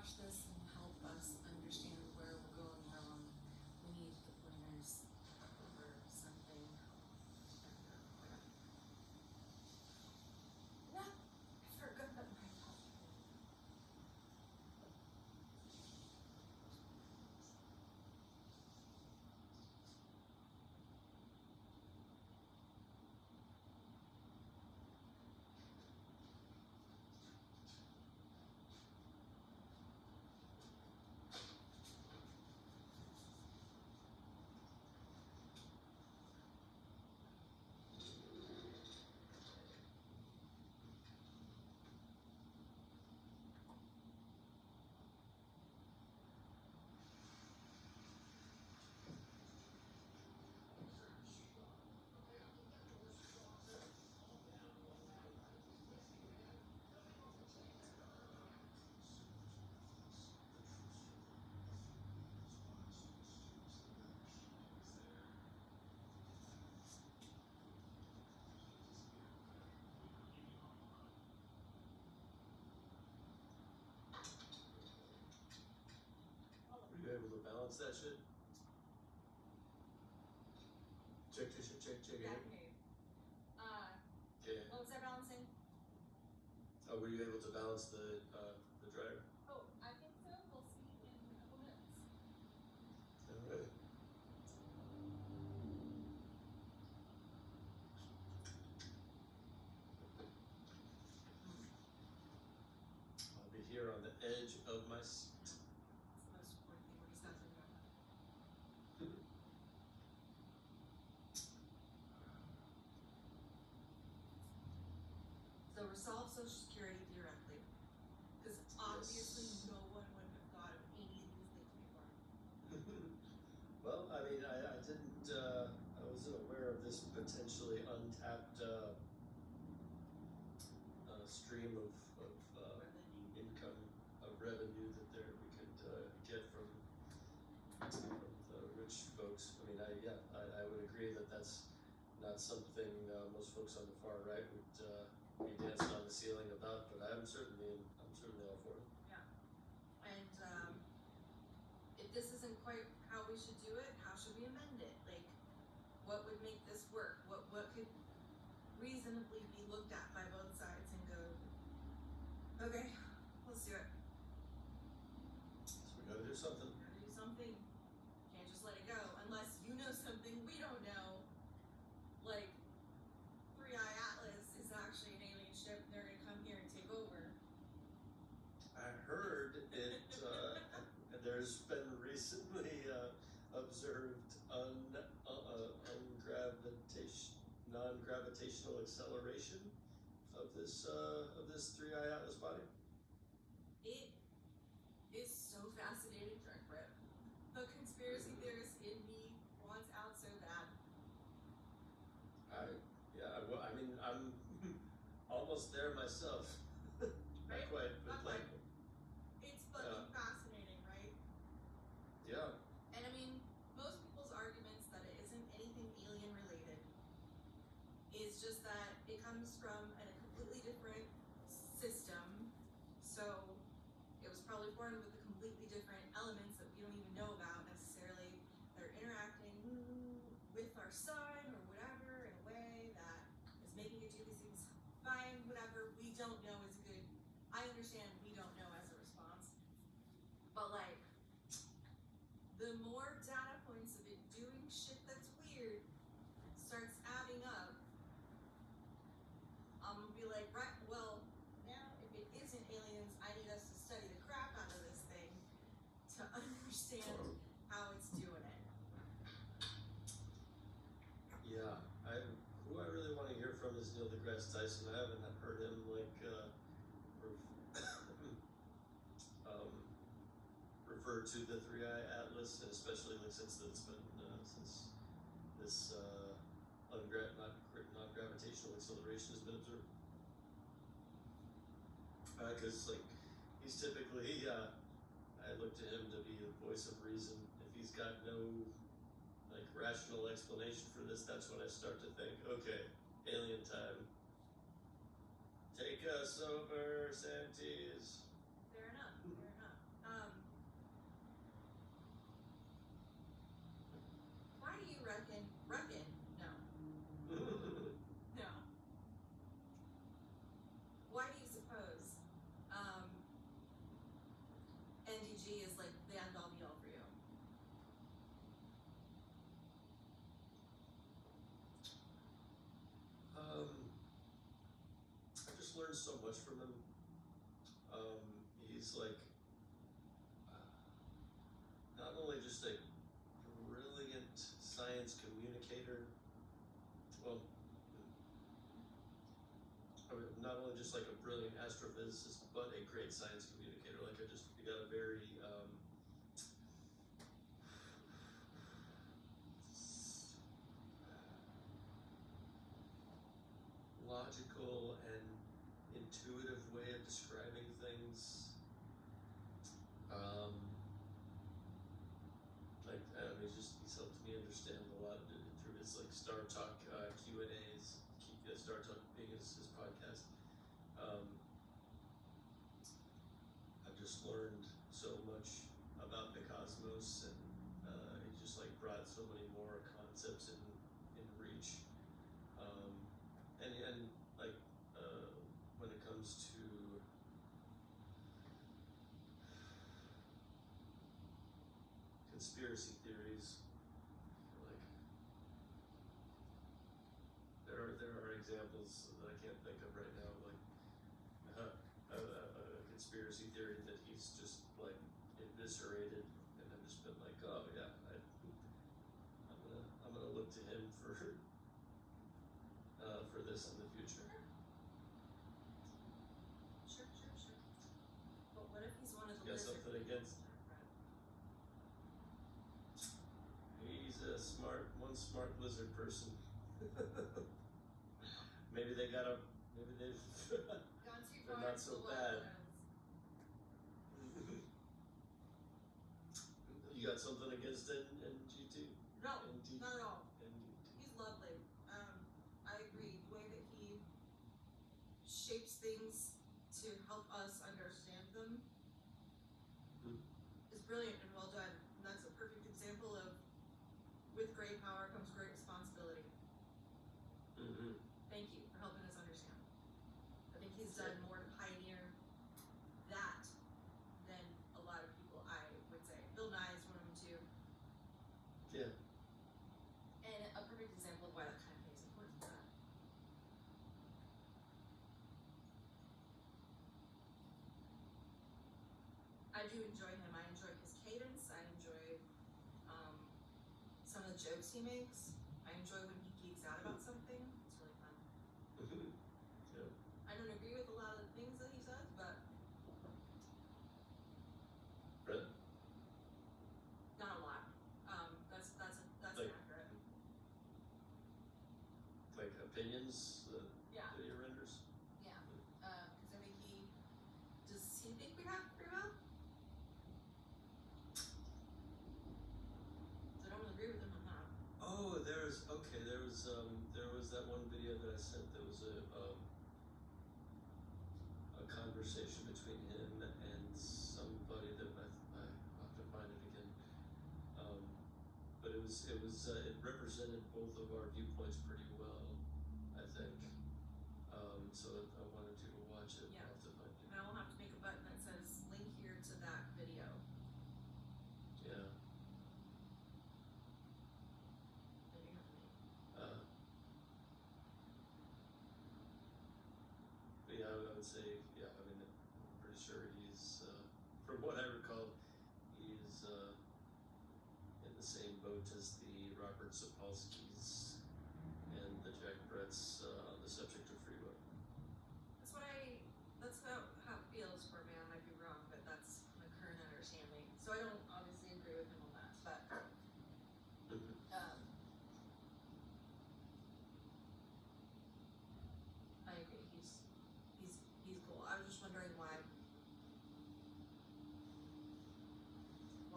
watch this and help us understand where we're going wrong, we need the pointers over something. No, I forgot my phone. Were you able to balance that shit? Check. Yeah, okay. Yeah. What was I balancing? Oh, were you able to balance the dryer? Oh, I think so. We'll see in a couple minutes. Alright. I'll be here on the edge of my seat. That's the most important thing when he's not thinking about that. So resolve Social Security theoretically, because obviously Yes. no one would have thought of any of these things before. Well, I mean, I didn't, I wasn't aware of this potentially untapped stream of Revenue. income, of revenue that we could get from the rich folks. I mean, I would agree that that's not something most folks on the far right would be dancing on the ceiling about, but I'm certainly all for it. And if this isn't quite how we should do it, how should we amend it? Like, what would make this work? What could reasonably be looked at by both sides and go, okay, let's do it. So we gotta do something. We're gonna do something. Can't just let it go unless you know something we don't know. Like, 3i Atlas is actually an alien ship and they're gonna come here and take over. I heard it, there's been recently observed non-gravitational acceleration of this 3i Atlas body. It is so fascinating, Drunk Rip. The conspiracy theorist in me wants out so bad. I mean, I'm almost there myself. Not quite, but Not like, quite. It's fucking fascinating, right? yeah. And I mean, most people's arguments that it isn't anything alien related is just that it comes from a completely different system. So it was probably formed with the completely different elements that we don't even know about necessarily. They're interacting with our sun or whatever in a way that is making it do these things. Fine, whatever. We don't know is good. I understand we don't know as a response. But like, the more data points of it doing shit that's weird starts adding up, I'm gonna be like, right, well, now if it isn't aliens, I need us to study the crap out of this thing to understand how it's doing it. Yeah, who I really want to hear from is Neil deGrasse Tyson. I haven't heard him refer to the 3i Atlas, and especially since it's been since this non-gravitational acceleration has been observed. Because he's typically I look to him to be the voice of reason. If he's got no rational explanation for this, that's when I start to think, okay, alien time. Take us over, Santies. Fair enough, fair enough. MTG is like the end all be all for you? I just learned so much from him. He's like not only just a brilliant science communicator, well, not only just like a brilliant astrophysicist, but a great science communicator. Like he got a very logical and intuitive way of describing things. He's helped me understand a lot through his like Star Talk Q&As, Star Talk being his podcast. I've just learned so much about the cosmos, and he just like brought so many more concepts in reach. And like when it comes to conspiracy theories, like there are examples that I can't think of right now, like a conspiracy theory that he's just like eviscerated, and I've just been like, oh yeah, I'm gonna look to him for this in the future. Sure. But what if he's one of the Got lizard something people? against? He's a smart lizard person. Maybe they've Gone too they're far not into so the bad. wildlands. You got something against NGT? No, NGT? not at all. NGT. He's lovely. I agree. The way that he shapes things to help us understand them is brilliant and well done. And that's a perfect example of with great power comes great responsibility. Mm-hmm. Thank you for helping us understand. I think he's done more to pioneer that than a lot of people, I would say. Bill Nye is one of them too. Yeah. And a perfect example of why that kind of thing is important to that. I do enjoy him. I enjoy his cadence. I enjoy some of the jokes he makes. I enjoy when he geeks out about something. It's really fun. Yeah. I don't agree with a lot of the things that he says, but Right. not a lot. That's Like- inaccurate. Like opinions Yeah. that he renders. Yeah. Because I think does he think we have free will? I don't agree with him on that. Oh, there was that one video that I sent that was a conversation between him and somebody that I'll have to find it again. But it represented both of our viewpoints pretty well, I think. So I wanted you to watch it. Yeah. I'll have to find it. And I will have to make a button that says link here to that video. Yeah. That you have made. But yeah, I would say, yeah, I mean, I'm pretty sure he's, from what I recall, he's in the same boat as the Robert Sapolskys and the Jack Bretts on the subject of free will. That's how it feels for me. I might be wrong, but that's my current understanding. So I don't obviously agree with him on that, but I agree. He's cool. I was just wondering why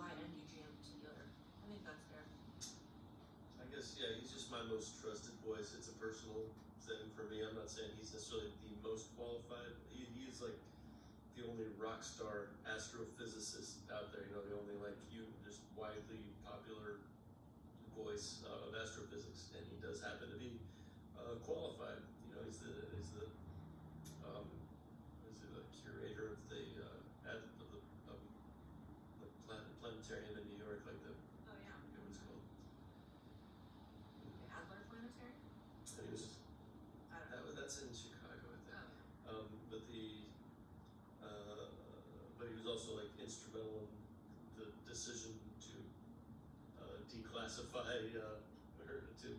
NDG in particular. I think that's fair. I guess, yeah, he's just my most trusted voice. It's a personal thing for me. I'm not saying he's necessarily the most qualified. He's like the only rock star astrophysicist out there, the only just widely popular voice of astrophysics, and he does happen to be qualified. He's the curator of the instrumental in the decision to declassify or to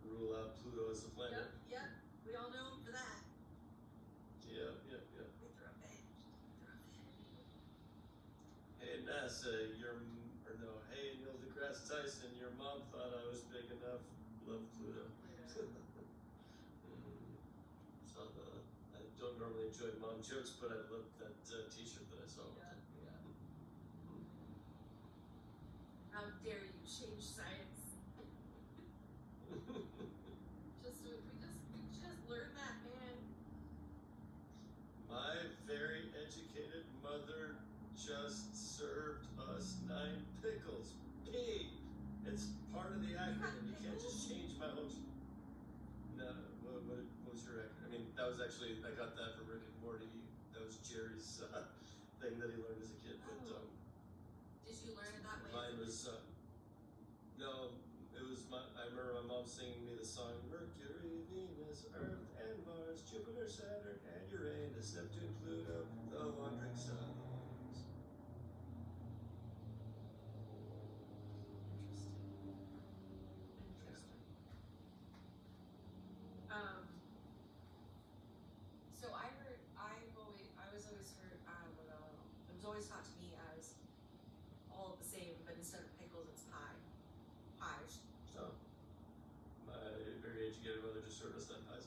rule out Pluto as a planet. Yep, we all know him for that. Yep. We threw a fit. Hey NASA, hey Neil deGrasse Tyson, your mom thought I was big enough. Love Pluto. I don't normally enjoy mom jokes, but I loved that T-shirt that I saw. Yeah. How dare you change science? We just learned that, man. My very educated mother just served us 9 pickles. P. It's part of the acronym. You can't just change my whole. No, what was your acronym? I mean, that was actually, I got that from Rick and Morty. That was Jerry's thing that he learned as a kid. But did you learn it that way? mine was no. It was I remember my mom singing me the song Mercury, Venus, Earth, and Mars, Jupiter, Saturn, and Uranus, Neptune, Pluto, the wandering stars. Interesting. So I was always heard, it was always taught to me as all the same, but instead of pickles, it's pie. Pies. So, my very educated mother just served us that pie.